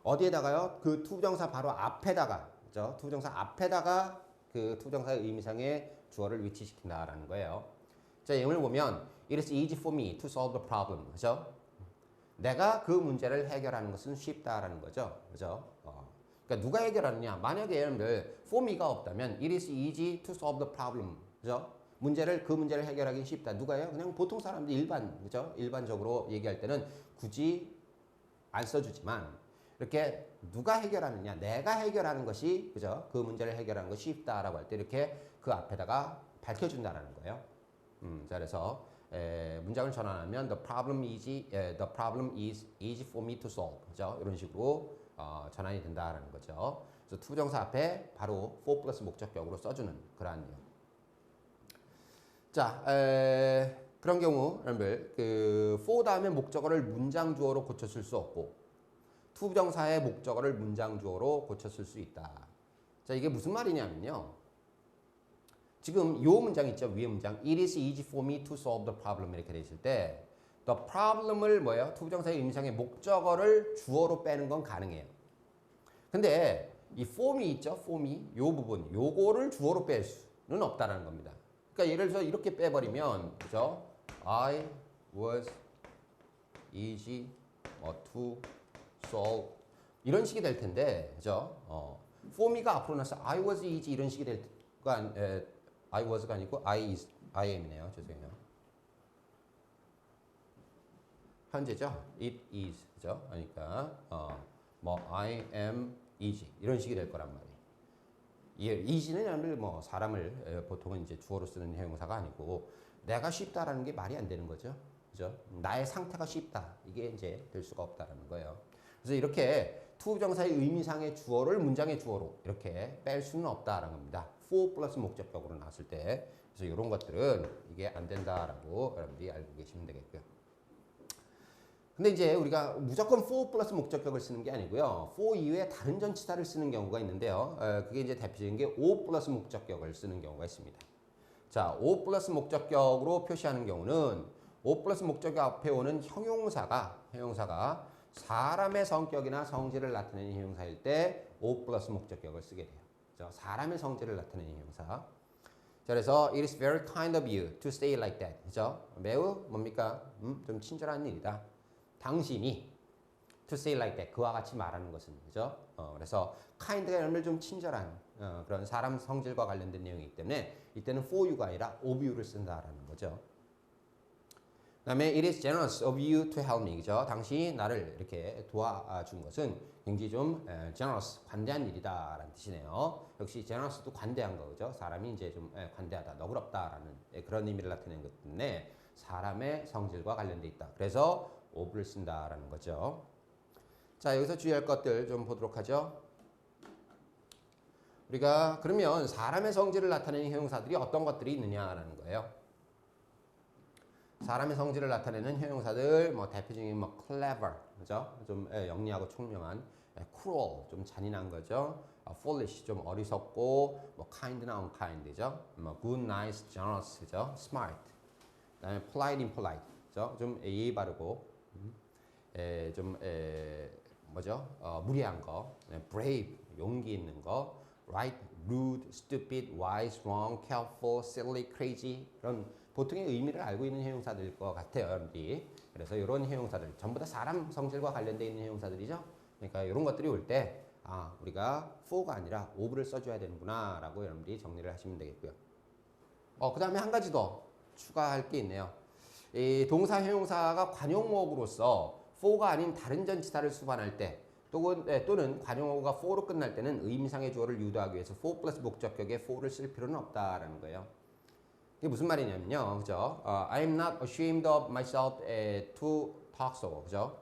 어디에다가요? 그 투부정사 바로 앞에다가, 그죠? 투부정사 앞에다가 그 투부정사의 의미상의 주어를 위치시킨다라는 거예요. 자, 예문을 보면 It is easy for me to solve the problem. 그죠? 내가 그 문제를 해결하는 것은 쉽다라는 거죠. 그죠? 그러니까 누가 해결하느냐? 만약에 여러분들 for me가 없다면 It is easy to solve the problem. 그죠? 그 문제를 해결하기 쉽다. 누가요? 그냥 보통 사람들 그죠? 일반적으로 얘기할 때는 굳이 안 써주지만 이렇게 누가 해결하느냐? 내가 해결하는 것이 그죠? 그 문제를 해결하는 것이 쉽다라고 할 때 이렇게 그 앞에다가 밝혀준다라는 거예요. 자, 그래서 문장을 전환하면 the problem is easy for me to solve. 그죠? 이런 식으로 전환이 된다라는 거죠. 그래서 투부정사 앞에 바로 for 플러스 목적격으로 써주는 그러한 내용. 자, 그런 경우 여러분들 그 for 다음에 목적어를 문장 주어로 고쳤을 수 없고 투부정사의 목적어를 문장 주어로 고쳤을 수 있다. 자, 이게 무슨 말이냐면요. 지금 요 문장 있죠? 위에 문장. It is easy for me to solve the problem 이렇게 돼 있을 때 the problem을 뭐예요? 투부정사의 의미상의 목적어를 주어로 빼는 건 가능해요. 근데 이 for me 있죠? for me 요 부분 요거를 주어로 뺄 수는 없다라는 겁니다. 그러니까 예를 들어서 이렇게 빼버리면 그죠? I was easy to solve 이런 식이 될 텐데 그죠? for me가 앞으로 나서 I was easy 이런 식이 될 텐데 I was가 아니고 I am이네요. 죄송해요. 현재죠. It is. 그죠? 그러니까 I am easy 이런 식이 될 거란 말이에요. easy는 뭐 사람을 보통은 이제 주어로 쓰는 형용사가 아니고 내가 쉽다라는 게 말이 안 되는 거죠. 그죠? 나의 상태가 쉽다. 이게 이제 될 수가 없다라는 거예요. 그래서 이렇게 투부정사의 의미상의 주어를 문장의 주어로 이렇게 뺄 수는 없다라는 겁니다. for 플러스 목적격으로 나왔을 때. 그래서 이런 것들은 이게 안 된다라고 여러분들이 알고 계시면 되겠고요. 근데 이제 우리가 무조건 for 플러스 목적격을 쓰는 게 아니고요. for 이외에 다른 전치사를 쓰는 경우가 있는데요. 그게 이제 대표적인 게 o 플러스 목적격을 쓰는 경우가 있습니다. 자, o 플러스 목적격으로 표시하는 경우는 o 플러스 목적격 앞에 오는 형용사가 사람의 성격이나 성질을 나타내는 형용사일 때 o 플러스 목적격을 쓰게 돼요. 그죠? 사람의 성질을 나타내는 형용사. 자, 그래서 it is very kind of you to say like that. 그죠? 매우 뭡니까? 좀 친절한 일이다. 당신이 to say like that. 그와 같이 말하는 것은. 그죠? 그래서 kind가 여러분들 좀 친절한 그런 사람 성질과 관련된 내용이기 때문에 이때는 for you가 아니라 of you를 쓴다라는 거죠. 그 다음에 it is generous of you to help me. 그죠? 당신이 나를 이렇게 도와준 것은 굉장히 좀 generous, 관대한 일이다라는 뜻이네요. 역시 generous도 관대한 거, 그죠? 사람이 이제 좀 관대하다, 너그럽다라는 그런 의미를 나타내는 것 때문에 사람의 성질과 관련돼 있다. 그래서 of를 쓴다라는 거죠. 자, 여기서 주의할 것들 좀 보도록 하죠. 우리가 그러면 사람의 성질을 나타내는 형용사들이 어떤 것들이 있느냐라는 거예요. 사람의 성질을 나타내는 형용사들 뭐 대표적인 뭐 clever, 그죠? 좀 영리하고 총명한, cruel 좀 잔인한 거죠. foolish 좀 어리석고, 뭐 kind나 unkind죠. 뭐 good, nice, generous, 그죠? smart. 그다음에 polite, impolite, 그죠? 좀 예의 바르고, 좀 무례한 거, brave 용기 있는 거, right, rude, stupid, wise, wrong, careful, silly, crazy 이런 보통의 의미를 알고 있는 형용사들일 것 같아요, 여러분들이. 그래서 이런 형용사들 전부 다 사람 성질과 관련되어 있는 형용사들이죠. 그러니까 이런 것들이 올 때 우리가 for가 아니라 of를 써줘야 되는구나 라고 여러분들이 정리를 하시면 되겠고요. 그 다음에 한 가지 더 추가할 게 있네요. 이 동사 형용사가 관용어구로서 for가 아닌 다른 전치사를 수반할 때 또는 관용어구가 for로 끝날 때는 의미상의 주어를 유도하기 위해서 for 플러스 목적격에 for를 쓸 필요는 없다라는 거예요. 이게 무슨 말이냐면요, 그죠? I'm not ashamed of myself to talk so, 그죠?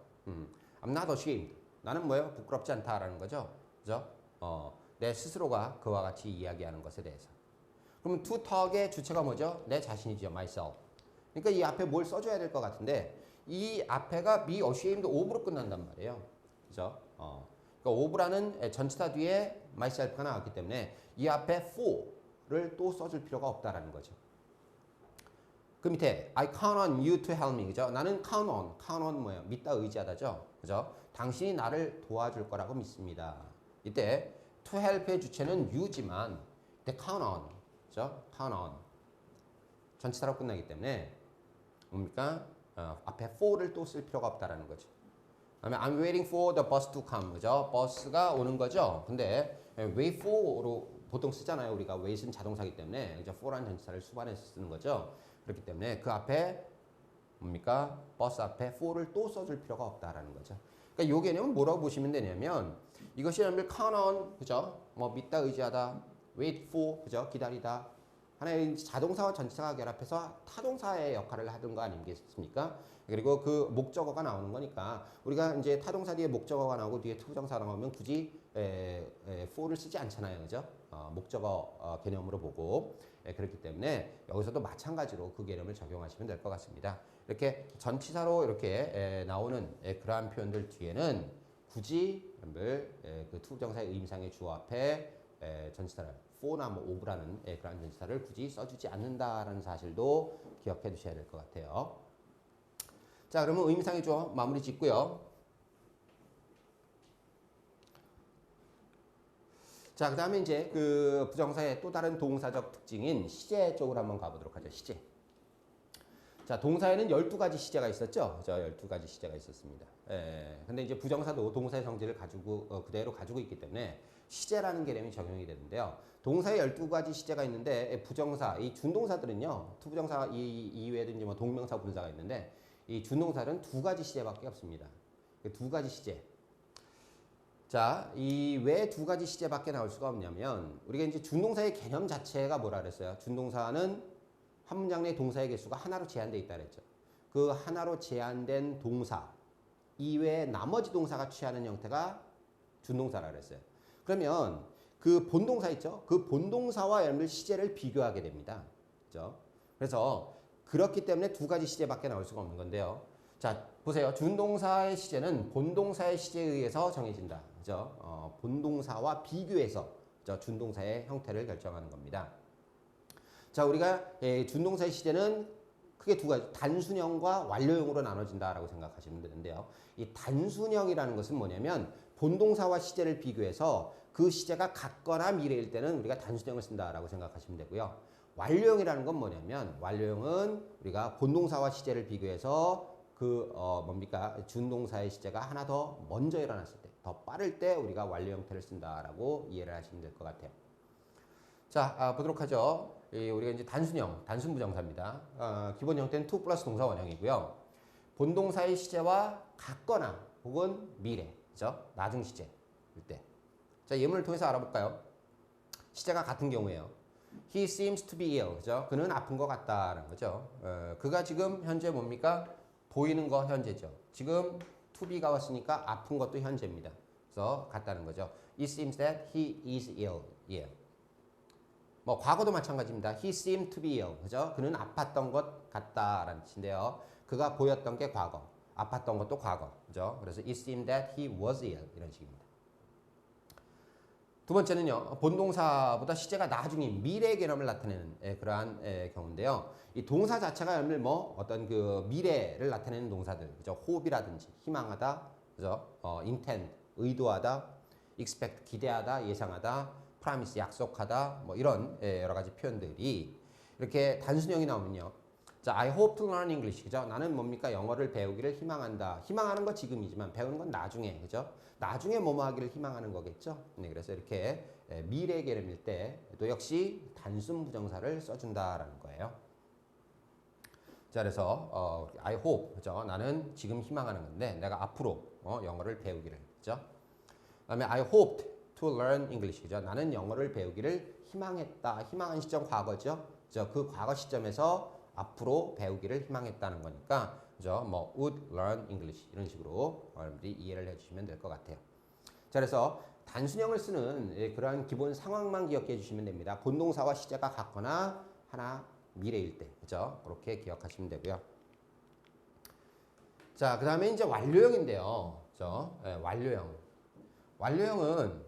I'm not ashamed. 나는 뭐예요? 부끄럽지 않다라는 거죠, 그죠? 내 스스로가 그와 같이 이야기하는 것에 대해서. 그럼 to talk의 주체가 뭐죠? 내 자신이죠, myself. 그러니까 이 앞에 뭘 써줘야 될 것 같은데 이 앞에가 be ashamed of로 끝난단 말이에요, 그죠? 그러니까 of라는 전치사 뒤에 myself가 나왔기 때문에 이 앞에 for를 또 써줄 필요가 없다라는 거죠. 그 밑에 I count on you to help me. 그죠? 나는 count on 뭐예요? 믿다 의지하다죠. 그죠? 당신이 나를 도와줄 거라고 믿습니다. 이때 to help의 주체는 you지만 이때 count on. 그죠? count on. 전치사로 끝나기 때문에 뭡니까? 앞에 for를 또 쓸 필요가 없다라는 거죠. 그다음에 I'm waiting for the bus to come. 그죠? 버스가 오는 거죠. 근데 wait for로 보통 쓰잖아요. 우리가 wait은 자동사이기 때문에 그죠? for라는 전치사를 수반해서 쓰는 거죠. 그렇기 때문에 그 앞에 뭡니까? 버스 앞에 for를 또 써줄 필요가 없다라는 거죠. 그러니까 이 개념은 뭐라고 보시면 되냐면 이것이 여러분들 count on, 그죠? 뭐 믿다, 의지하다, wait for, 그죠? 기다리다. 하나의 자동사와 전치사가 결합해서 타동사의 역할을 하던 거 아니겠습니까? 그리고 그 목적어가 나오는 거니까 우리가 이제 타동사 뒤에 목적어가 나오고 뒤에 투부정사가 나오면 굳이 for를 쓰지 않잖아요, 그죠? 목적어 개념으로 보고 그렇기 때문에 여기서도 마찬가지로 그 개념을 적용하시면 될 것 같습니다. 이렇게 전치사로 이렇게 나오는 그러한 표현들 뒤에는 굳이 그 투부정사의 의미상의 주어 앞에 전치사를 for나 뭐 of라는 그러한 전치사를 굳이 써주지 않는다라는 사실도 기억해 두셔야 될 것 같아요. 자, 그러면 의미상의 주어 마무리 짓고요. 자, 그 다음에 이제 그 부정사의 또 다른 동사적 특징인 시제 쪽으로 한번 가보도록 하죠. 시제. 자, 동사에는 12가지 시제가 있었죠. 저 12가지 시제가 있었습니다. 근데 이제 부정사도 동사의 성질을 가지고 그대로 가지고 있기 때문에 시제라는 개념이 적용이 되는데요. 동사에 12가지 시제가 있는데 부정사, 이 준동사들은요. 투부정사 이외에도 이제 뭐 동명사, 분사가 있는데 이 준동사는 2가지 시제밖에 없습니다. 2가지 시제. 자, 이 왜 2가지 시제밖에 나올 수가 없냐면 우리가 이제 준동사의 개념 자체가 뭐라 그랬어요? 준동사는 한 문장 내 동사의 개수가 하나로 제한되어 있다 그랬죠. 그 하나로 제한된 동사 이외에 나머지 동사가 취하는 형태가 준동사라 그랬어요. 그러면 그 본동사 있죠? 그 본동사와 여러분들 시제를 비교하게 됩니다. 그죠? 그래서 그렇기 때문에 2가지 시제밖에 나올 수가 없는 건데요. 자, 보세요. 준동사의 시제는 본동사의 시제에 의해서 정해진다. 그죠? 본동사와 비교해서 그죠? 준동사의 형태를 결정하는 겁니다. 자, 우리가 준동사의 시제는 크게 2가지, 단순형과 완료형으로 나눠진다라고 생각하시면 되는데요. 이 단순형이라는 것은 뭐냐면 본동사와 시제를 비교해서 그 시제가 같거나 미래일 때는 우리가 단순형을 쓴다라고 생각하시면 되고요. 완료형이라는 건 뭐냐면 완료형은 우리가 본동사와 시제를 비교해서 뭡니까? 준동사의 시제가 하나 더 먼저 일어났을 때, 더 빠를 때 우리가 완료 형태를 쓴다라고 이해를 하시면 될 것 같아요. 자, 보도록 하죠. 우리가 이제 단순형, 단순부정사입니다. 기본 형태는 to 플러스 동사 원형이고요. 본동사의 시제와 같거나 혹은 미래, 그죠? 나중 시제일 때. 자, 예문을 통해서 알아볼까요? 시제가 같은 경우에요. He seems to be ill, 그죠? 그는 아픈 것 같다라는 거죠. 그가 지금 현재 뭡니까? 보이는 거 현재죠. 지금 to be가 왔으니까 아픈 것도 현재입니다. 그래서 같다는 거죠. It seems that he is ill. 예. 뭐 과거도 마찬가지입니다. He seemed to be ill. 그죠? 그는 아팠던 것 같다라는 뜻인데요. 그가 보였던 게 과거, 아팠던 것도 과거. 그죠? 그래서 it seemed that he was ill 이런 식입니다. 두 번째는요. 본동사보다 시제가 나중인 미래 개념을 나타내는 그러한 경우인데요. 이 동사 자체가 여러분들 뭐 어떤 그 미래를 나타내는 동사들, 그죠? hope이라든지 희망하다, 그죠? intend 의도하다, expect 기대하다, 예상하다, promise 약속하다, 뭐 이런 여러 가지 표현들이 이렇게 단순형이 나오면요. 자, I hope to learn English. 그죠? 나는 뭡니까? 영어를 배우기를 희망한다. 희망하는 건 지금이지만 배우는 건 나중에. 그죠? 나중에 뭐뭐 하기를 희망하는 거겠죠? 네, 그래서 이렇게 미래 개념일 때도 역시 단순 부정사를 써준다라는 거예요. 자, 그래서 I hope. 그죠? 나는 지금 희망하는 건데 내가 앞으로 영어를 배우기를. 그죠? 그다음에 I hoped to learn English. 그죠? 나는 영어를 배우기를 희망했다. 희망한 시점 과거죠. 그죠? 그 과거 시점에서 앞으로 배우기를 희망했다는 거니까 그죠? 뭐 would learn English 이런 식으로 여러분들이 이해를 해주시면 될 것 같아요. 자, 그래서 단순형을 쓰는 그러한 기본 상황만 기억해 주시면 됩니다. 본동사와 시제가 같거나 하나 미래일 때, 그죠? 그렇게 기억하시면 되고요. 자, 그 다음에 이제 완료형인데요. 그죠? 예, 완료형. 완료형은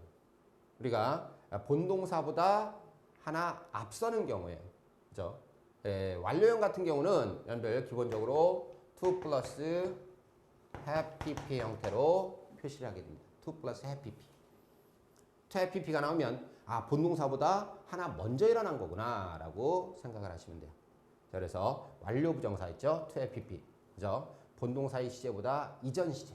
우리가 본동사보다 하나 앞서는 경우예요. 그죠? 예, 완료형 같은 경우는 여러분들 기본적으로 to 플러스 have pp 형태로 표시를 하게 됩니다. to 플러스 have pp. to have pp가 나오면 본동사보다 하나 먼저 일어난 거구나 라고 생각을 하시면 돼요. 자, 그래서 완료 부정사 있죠? to have pp. 그죠? 본동사의 시제보다 이전 시제.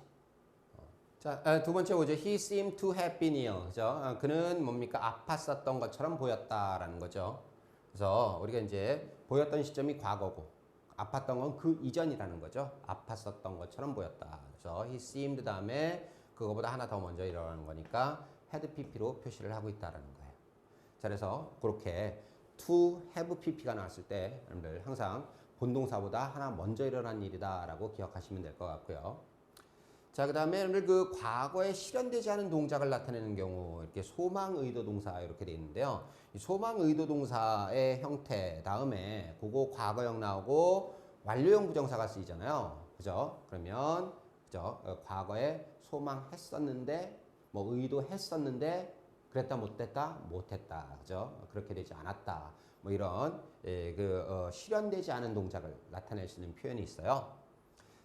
자, 두 번째 보죠. He seemed to have been ill. 그죠? 그는 뭡니까? 아팠었던 것처럼 보였다라는 거죠. 그래서 우리가 이제 보였던 시점이 과거고 아팠던 건 그 이전이라는 거죠. 아팠었던 것처럼 보였다. 그래서 he seemed 다음에 그거보다 하나 더 먼저 일어나는 거니까 had pp로 표시를 하고 있다라는 거예요. 자, 그래서 그렇게 to have pp가 나왔을 때 여러분들 항상 본동사보다 하나 먼저 일어난 일이다라고 기억하시면 될 것 같고요. 자, 그 다음에 그 과거에 실현되지 않은 동작을 나타내는 경우 이렇게 소망 의도 동사 이렇게 되어 있는데요. 이 소망 의도 동사의 형태 다음에 그거 과거형 나오고 완료형 부정사가 쓰이잖아요. 그죠? 그러면 그죠? 과거에 소망했었는데 뭐 의도했었는데 그랬다 못했다 못했다. 그죠? 그렇게 되지 않았다. 뭐 이런 실현되지 않은 동작을 나타낼 수 있는 표현이 있어요.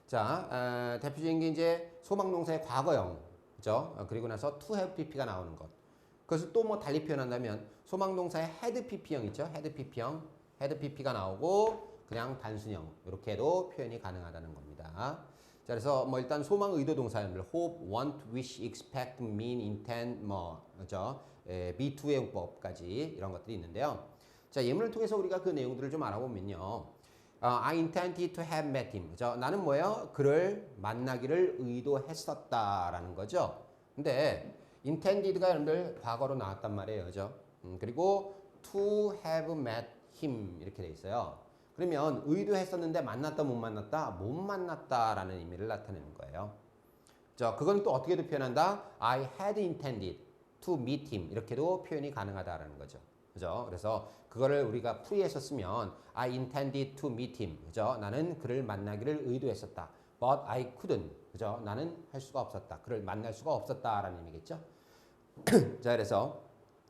자, 대표적인 게 이제 소망동사의 과거형, 그죠? 그리고 나서 to have pp가 나오는 것. 그것을 또 뭐 달리 표현한다면 소망동사의 had pp형 있죠? had pp형, had pp가 나오고 그냥 단순형 이렇게도 표현이 가능하다는 겁니다. 자, 그래서 뭐 일단 소망 의도 동사들 hope, want, wish, expect, mean, intend, 뭐 그죠? be2의 용법까지 이런 것들이 있는데요. 자, 예문을 통해서 우리가 그 내용들을 좀 알아보면요. I intended to have met him. 그죠? 나는 뭐예요? 그를 만나기를 의도했었다라는 거죠. 근데 intended가 여러분들 과거로 나왔단 말이에요. 그죠? 그리고 to have met him 이렇게 돼 있어요. 그러면 의도했었는데 만났다 못 만났다? 못 만났다라는 의미를 나타내는 거예요. 그죠? 그건 또 어떻게도 표현한다? I had intended to meet him 이렇게도 표현이 가능하다라는 거죠. 그죠? 그래서 그거를 우리가 풀이해서 쓰면 I intended to meet him. 그죠? 나는 그를 만나기를 의도했었다. But I couldn't. 그죠? 나는 할 수가 없었다. 그를 만날 수가 없었다라는 의미겠죠? 자, 그래서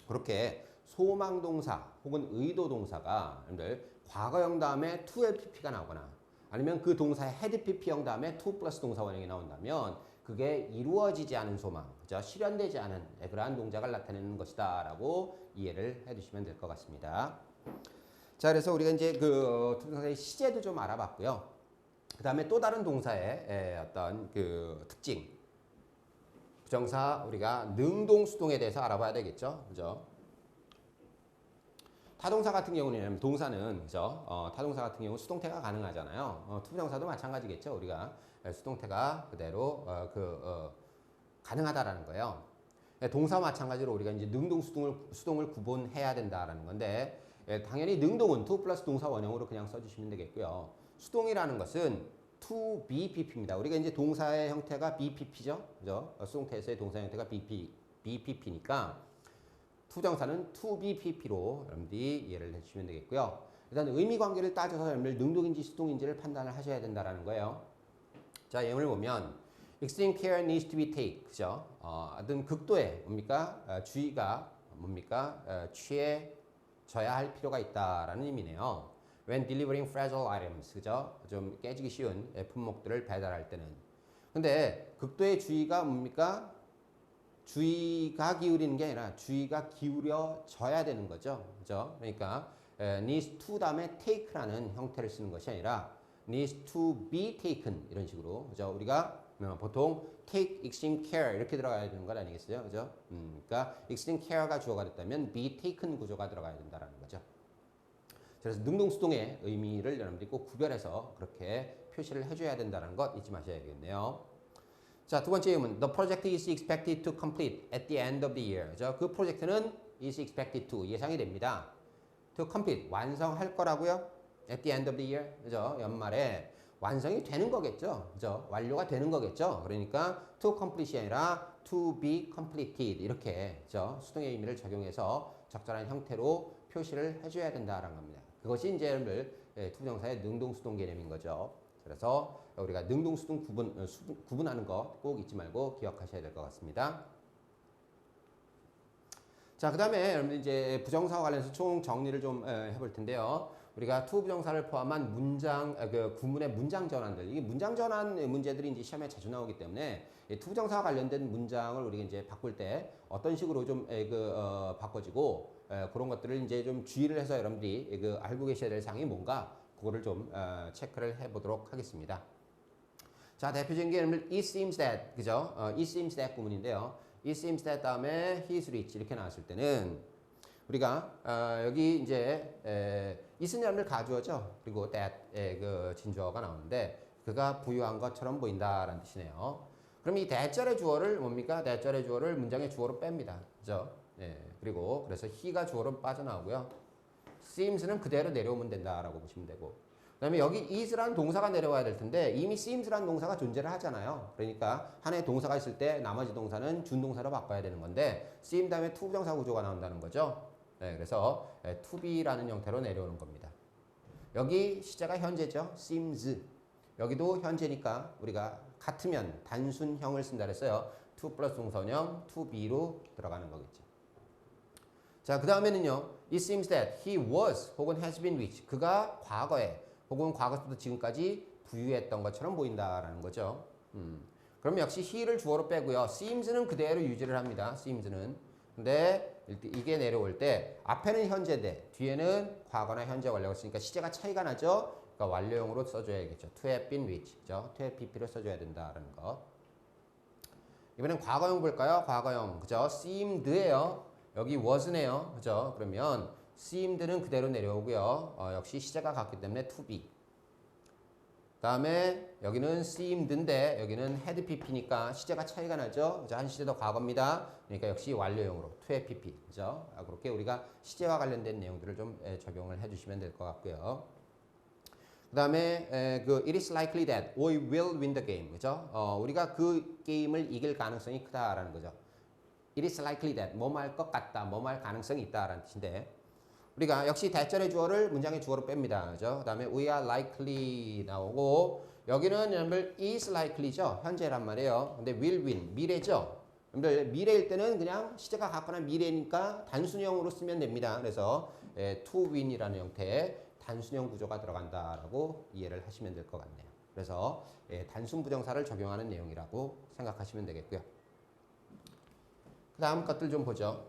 그렇게 소망동사 혹은 의도동사가 여러분들 과거형 다음에 to have pp가 나오거나 아니면 그 동사의 had pp형 다음에 to 플러스 동사 원형이 나온다면 그게 이루어지지 않은 소망, 그죠? 실현되지 않은 그러한 동작을 나타내는 것이다 라고 이해를 해두시면 될 것 같습니다. 자, 그래서 우리가 이제 그 동사의 시제도 좀 알아봤고요. 그 다음에 또 다른 동사의 어떤 그 특징, 부정사 우리가 능동수동에 대해서 알아봐야 되겠죠, 그죠? 타동사 같은 경우는 동사는 그죠? 타동사 같은 경우 수동태가 가능하잖아요. 투부정사도 마찬가지겠죠. 우리가 수동태가 그대로 가능하다라는 거예요. 동사와 마찬가지로 우리가 이제 능동 수동을 구분해야 된다라는 건데 당연히 능동은 to 플러스 동사 원형으로 그냥 써주시면 되겠고요. 수동이라는 것은 to be pp입니다. 우리가 이제 동사의 형태가 be pp죠, 그죠? 수동태에서의 동사 형태가 be pp니까. 투정사는 to be pp로 여러분들이 이해를 해주시면 되겠고요. 일단 의미 관계를 따져서 여러분들 능동인지 수동인지를 판단을 하셔야 된다는 거예요. 자, 예문을 보면 extreme care needs to be taken. 그죠? 어떤 극도의 뭡니까? 주의가 뭡니까? 취해져야 할 필요가 있다라는 의미네요. When delivering fragile items. 그죠? 좀 깨지기 쉬운 품목들을 배달할 때는. 근데 극도의 주의가 뭡니까? 주의가 기울이는 게 아니라 주의가 기울여져야 되는 거죠. 그죠? 그러니까 needs to 다음에 take라는 형태를 쓰는 것이 아니라 needs to be taken 이런 식으로. 그죠? 우리가 보통 take extreme care 이렇게 들어가야 되는 건 아니겠어요? 그죠? 그러니까 extreme care가 주어가 됐다면 be taken 구조가 들어가야 된다는 거죠. 그래서 능동수동의 의미를 여러분들이 꼭 구별해서 그렇게 표시를 해줘야 된다는 것 잊지 마셔야겠네요. 자, 두 번째 예문. The project is expected to complete at the end of the year. 그 프로젝트는 is expected to 예상이 됩니다. To complete 완성할 거라고요. At the end of the year. 그죠? 연말에 완성이 되는 거겠죠. 그죠? 완료가 되는 거겠죠. 그러니까 to complete이 아니라 to be completed 이렇게 그죠? 수동의 의미를 적용해서 적절한 형태로 표시를 해줘야 된다라는 겁니다. 그것이 이제 여러분들 투부정사의 능동수동 개념인 거죠. 그래서 우리가 능동수동 구분하는 거 꼭 잊지 말고 기억하셔야 될 것 같습니다. 자, 그 다음에 여러분들 이제 부정사와 관련해서 총 정리를 좀 해볼 텐데요. 우리가 to 부정사를 포함한 그 구문의 문장 전환들, 이게 문장 전환 문제들이 이제 시험에 자주 나오기 때문에 이 to 부정사와 관련된 문장을 우리가 이제 바꿀 때 어떤 식으로 좀 바꿔지고 그런 것들을 이제 좀 주의를 해서 여러분들이 알고 계셔야 될 사항이 뭔가 그거를 좀 체크를 해보도록 하겠습니다. 자, 대표적인 게 it seems that, 그죠? it seems that 구문인데요. it seems that 다음에 he's rich 이렇게 나왔을 때는 우리가 여기 이제 it은 여러분들 가주어죠. 그리고 that의 그 진주어가 나오는데 그가 부유한 것처럼 보인다라는 뜻이네요. 그럼 이 that절의 주어를 뭡니까? that절의 주어를 문장의 주어로 뺍니다. 그죠? 예, 그리고 그래서 he가 주어로 빠져나오고요. seems는 그대로 내려오면 된다라고 보시면 되고 그 다음에 여기 is라는 동사가 내려와야 될 텐데 이미 seems라는 동사가 존재를 하잖아요. 그러니까 하나의 동사가 있을 때 나머지 동사는 준동사로 바꿔야 되는 건데 seem 다음에 to 부정사 구조가 나온다는 거죠. 네, 그래서 to be라는 형태로 내려오는 겁니다. 여기 시제가 현재죠. seems. 여기도 현재니까 우리가 같으면 단순형을 쓴다 그랬어요. to 플러스 동사원형 to be로 들어가는 거겠죠. 자, 그 다음에는요. It seems that he was 혹은 has been rich. 그가 과거에 혹은 과거부터 지금까지 부유했던 것처럼 보인다라는 거죠. 그럼 역시 he를 주어로 빼고요. seems는 그대로 유지를 합니다. seems는. 근데 이게 내려올 때 앞에는 현재인데 뒤에는 과거나 현재 완료가 있으니까 시제가 차이가 나죠. 그러니까 완료형으로 써줘야겠죠. to have been rich. 그죠? to have pp를 써줘야 된다라는 거. 이번엔 과거형 볼까요? 과거형. 그죠? seemed예요. 여기 was네요. 그죠? 그러면 seemed는 그대로 내려오고요. 역시 시제가 같기 때문에 to be. 다음에 여기는 seemed인데 여기는 had pp니까 시제가 차이가 나죠. 그죠? 한 시제도 과거입니다. 그러니까 역시 완료형으로 to have pp. 그죠? 그렇게 우리가 시제와 관련된 내용들을 좀 적용을 해주시면 될 것 같고요. 그 다음에 그 it is likely that we will win the game. 그죠? 우리가 그 게임을 이길 가능성이 크다라는 거죠. It is likely that 뭐뭐 할 것 같다, 뭐뭐 할 가능성이 있다라는 뜻인데 우리가 역시 대절의 주어를 문장의 주어로 뺍니다. 그죠? 그 다음에 we are likely 나오고 여기는 여러분들 is likely죠. 현재란 말이에요. 근데 will win 미래죠. 여러분들 미래일 때는 그냥 시제가 같거나 미래니까 단순형으로 쓰면 됩니다. 그래서 to win이라는 형태의 단순형 구조가 들어간다라고 이해를 하시면 될 것 같네요. 그래서 단순 부정사를 적용하는 내용이라고 생각하시면 되겠고요. 그 다음 것들 좀 보죠.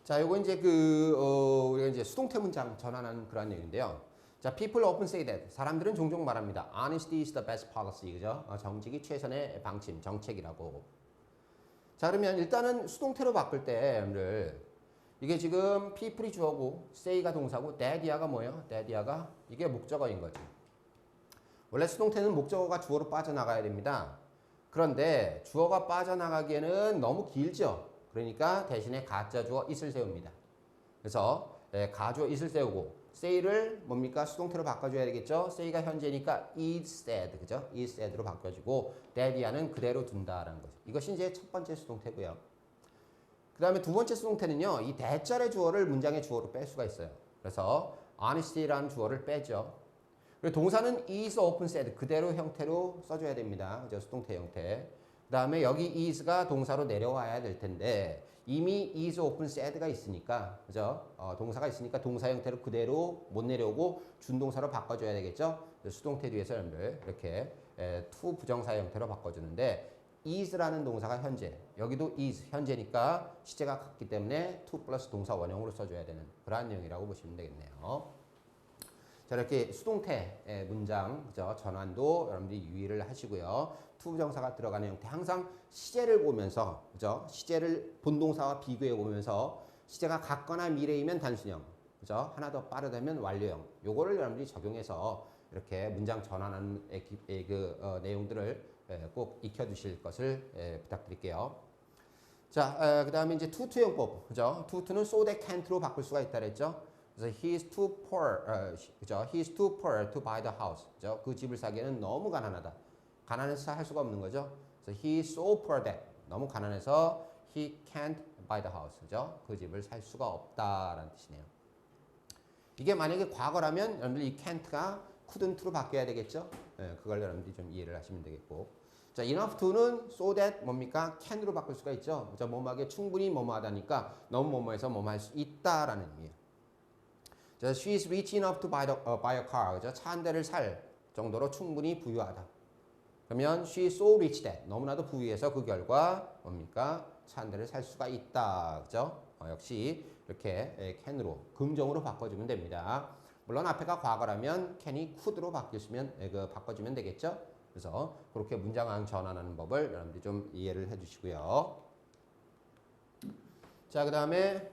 자, 요거 이제 우리가 이제 수동태 문장 전환하는 그런 내용인데요. 자, people often say that. 사람들은 종종 말합니다. Honesty is the best policy. 그죠? 정직이 최선의 방침, 정책이라고. 자, 그러면 일단은 수동태로 바꿀 때, 여러분들. 이게 지금 people이 주어고, say가 동사고, that이야가 뭐예요? that이야가 이게 목적어인 거죠. 원래 수동태는 목적어가 주어로 빠져나가야 됩니다. 그런데 주어가 빠져나가기에는 너무 길죠. 그러니까 대신에 가짜 주어 it을 세웁니다. 그래서 가주어 it을 세우고 say를 뭡니까? 수동태로 바꿔줘야 되겠죠. say가 현재니까 is said, 그죠? is said로 바꿔주고 that이야는 그대로 둔다라는 거죠. 이것이 이제 첫 번째 수동태고요. 그 다음에 두 번째 수동태는요. 이 대절의 주어를 문장의 주어로 뺄 수가 있어요. 그래서 honesty라는 주어를 빼죠. 그리고 동사는 is often said 그대로 형태로 써줘야 됩니다. 그죠? 수동태 형태. 그 다음에 여기 is가 동사로 내려와야 될 텐데 이미 is often said가 있으니까 그죠? 동사가 있으니까 동사 형태로 그대로 못 내려오고 준동사로 바꿔줘야 되겠죠? 수동태 뒤에서 여러분들 이렇게 to 부정사 형태로 바꿔주는데 is라는 동사가 현재 여기도 is 현재니까 시제가 같기 때문에 to 플러스 동사 원형으로 써줘야 되는 그러한 내용이라고 보시면 되겠네요. 자, 이렇게 수동태 문장 그죠? 전환도 여러분들이 유의를 하시고요. to 부정사가 들어가는 형태 항상 시제를 보면서 그죠? 시제를 본동사와 비교해 보면서 시제가 같거나 미래이면 단순형 그죠? 하나 더 빠르다면 완료형 요거를 여러분들이 적용해서 이렇게 문장 전환하는 내용들을 꼭 익혀두실 것을 부탁드릴게요. 자, 그 다음에 이제 to 그죠? to는 so that can't로 바꿀 수가 있다 그랬죠? 그래서 he is too poor, 그죠? He is too poor to buy the house. 그죠? 그 집을 사기에는 너무 가난하다. 가난해서 할 수가 없는 거죠. 그래서 he is so poor that 너무 가난해서 he can't buy the house. 그죠? 그 집을 살 수가 없다라는 뜻이네요. 이게 만약에 과거라면 여러분들 이 can't가 couldn't로 바뀌어야 되겠죠? 예, 그걸 여러분들이 좀 이해를 하시면 되겠고. 자, enough to는 so that 뭡니까? can으로 바꿀 수가 있죠. 자, 뭐뭐하게 충분히 뭐뭐하다니까 너무 뭐뭐해서 뭐뭐할 수 있다라는 의미예요. 자, she is rich enough to buy a car. 그죠? 차 한 대를 살 정도로 충분히 부유하다. 그러면 she is so rich that 너무나도 부유해서 그 결과 뭡니까? 차 한 대를 살 수가 있다. 그죠? 역시 이렇게 can으로 긍정으로 바꿔주면 됩니다. 물론 앞에가 과거라면 can이 could로 바꿔주면 되겠죠? 그래서 그렇게 문장항 전환하는 법을 여러분들이 좀 이해를 해주시고요. 자, 그 다음에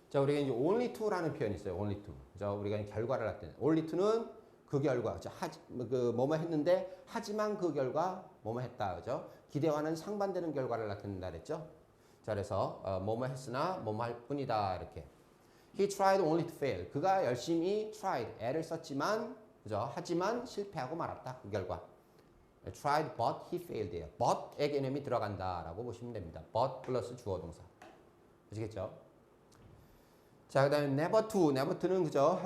자, 우리가 이제 only to라는 표현이 있어요. only to. 그죠? 우리가 결과를 나타내. only to는 그 결과, 뭐뭐 했는데 하지만 그 결과 뭐뭐 했다, 그죠? 기대와는 상반되는 결과를 나타낸다 그랬죠? 자, 그래서 뭐뭐 했으나 뭐뭐 할 뿐이다 이렇게. He tried only to fail. 그가 열심히 tried, 애를 썼지만, 그죠? 하지만 실패하고 말았다. 그 결과. tried but he failed. but의 개념이 들어간다라고 보시면 됩니다. but 플러스 주어 동사. 아시겠죠? 자, 그 다음에 never to. never to는 그죠?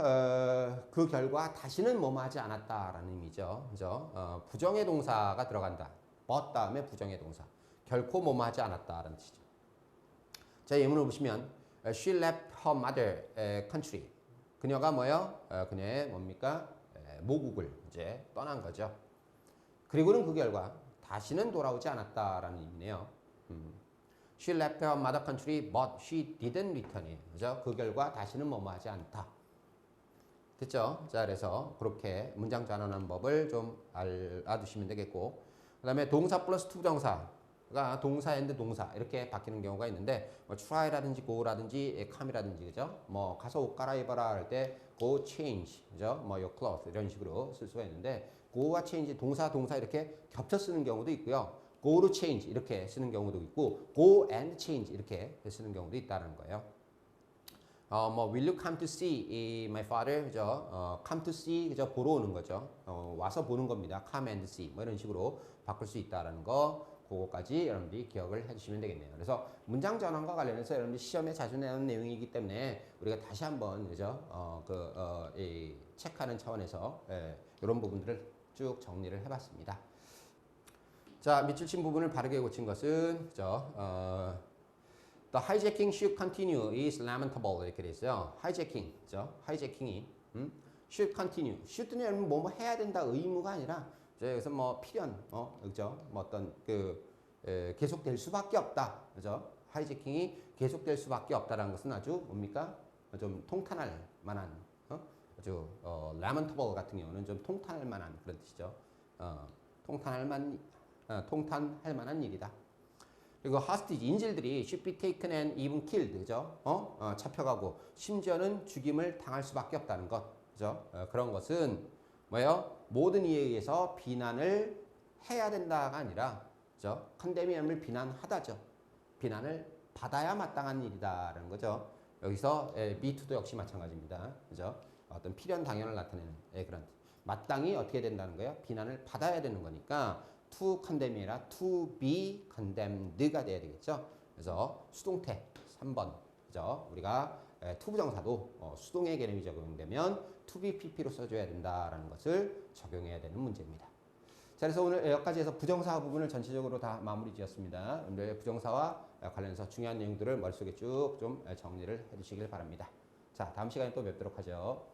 그 결과 다시는 뭐뭐 하지 않았다라는 의미죠. 그죠? 부정의 동사가 들어간다. but 다음에 부정의 동사. 결코 뭐뭐 하지 않았다라는 뜻이죠. 자, 예문을 보시면 she left her mother country. 그녀가 뭐요? 그녀의 뭡니까? 모국을 이제 떠난 거죠. 그리고는 그 결과 다시는 돌아오지 않았다라는 의미네요. She left her mother country, but she didn't return it. 그죠? 그 결과 다시는 뭐뭐 하지 않다. 됐죠? 자, 그래서 그렇게 문장 전환하는 법을 좀 알아두시면 되겠고, 그 다음에 동사 플러스 투부정사가 동사 앤드 동사 이렇게 바뀌는 경우가 있는데, 뭐 try라든지 go라든지 come이라든지, 그죠? 뭐 가서 옷 갈아입어라 할 때 go change, 그죠? 뭐 your clothes 이런 식으로 쓸 수가 있는데, go와 change 동사 이렇게 겹쳐 쓰는 경우도 있고요. go to change 이렇게 쓰는 경우도 있고, go and change 이렇게 쓰는 경우도 있다는 거예요. 뭐 will you come to see my father, 그죠? come to see, 그죠? 보러 오는 거죠. 와서 보는 겁니다. come and see 뭐 이런 식으로 바꿀 수 있다는 거, 그거까지 여러분들이 기억을 해주시면 되겠네요. 그래서 문장 전환과 관련해서 여러분들이 시험에 자주 나오는 내용이기 때문에 우리가 다시 한번, 그죠? 이 체크하는 차원에서 이런 부분들을 쭉 정리를 해봤습니다. 자, 밑줄 친 부분을 바르게 고친 것은, 그죠? The hijacking should continue is lamentable 이렇게 돼 있어요. hijacking, 그죠? hijacking이 should continue. should는 뭐 해야 된다 의무가 아니라, 그래서 뭐 필연, 그죠? 뭐 어떤 계속될 수밖에 없다, 그죠? hijacking이 계속될 수밖에 없다라는 것은 아주 뭡니까? 좀 통탄할 만한, 아주 lamentable 같은 경우는 좀 통탄할 만한 그런 뜻이죠. 통탄할 만한 일이다. 그리고 hostage, 인질들이 should be taken and even killed, 그죠? 잡혀가고 심지어는 죽임을 당할 수밖에 없다는 것, 그죠? 그런 것은 뭐예요? 모든 이에 의해서 비난을 해야 된다가 아니라, 그죠? 컨데미엄을 비난하다죠. 비난을 받아야 마땅한 일이다라는 거죠. 여기서 me-too도 역시 마찬가지입니다, 그죠? 어떤 필연 당연을 나타내는 그런 마땅히 어떻게 된다는 거예요? 비난을 받아야 되는 거니까. to condemn이 아니라 to be condemned가 돼야 되겠죠. 그래서 수동태 3번, 그죠? 우리가 투부정사도 수동의 개념이 적용되면 to be pp로 써줘야 된다라는 것을 적용해야 되는 문제입니다. 자, 그래서 오늘 여기까지 해서 부정사 부분을 전체적으로 다 마무리 지었습니다. 오늘 부정사와 관련해서 중요한 내용들을 머릿속에 쭉 좀 정리를 해주시길 바랍니다. 자, 다음 시간에 또 뵙도록 하죠.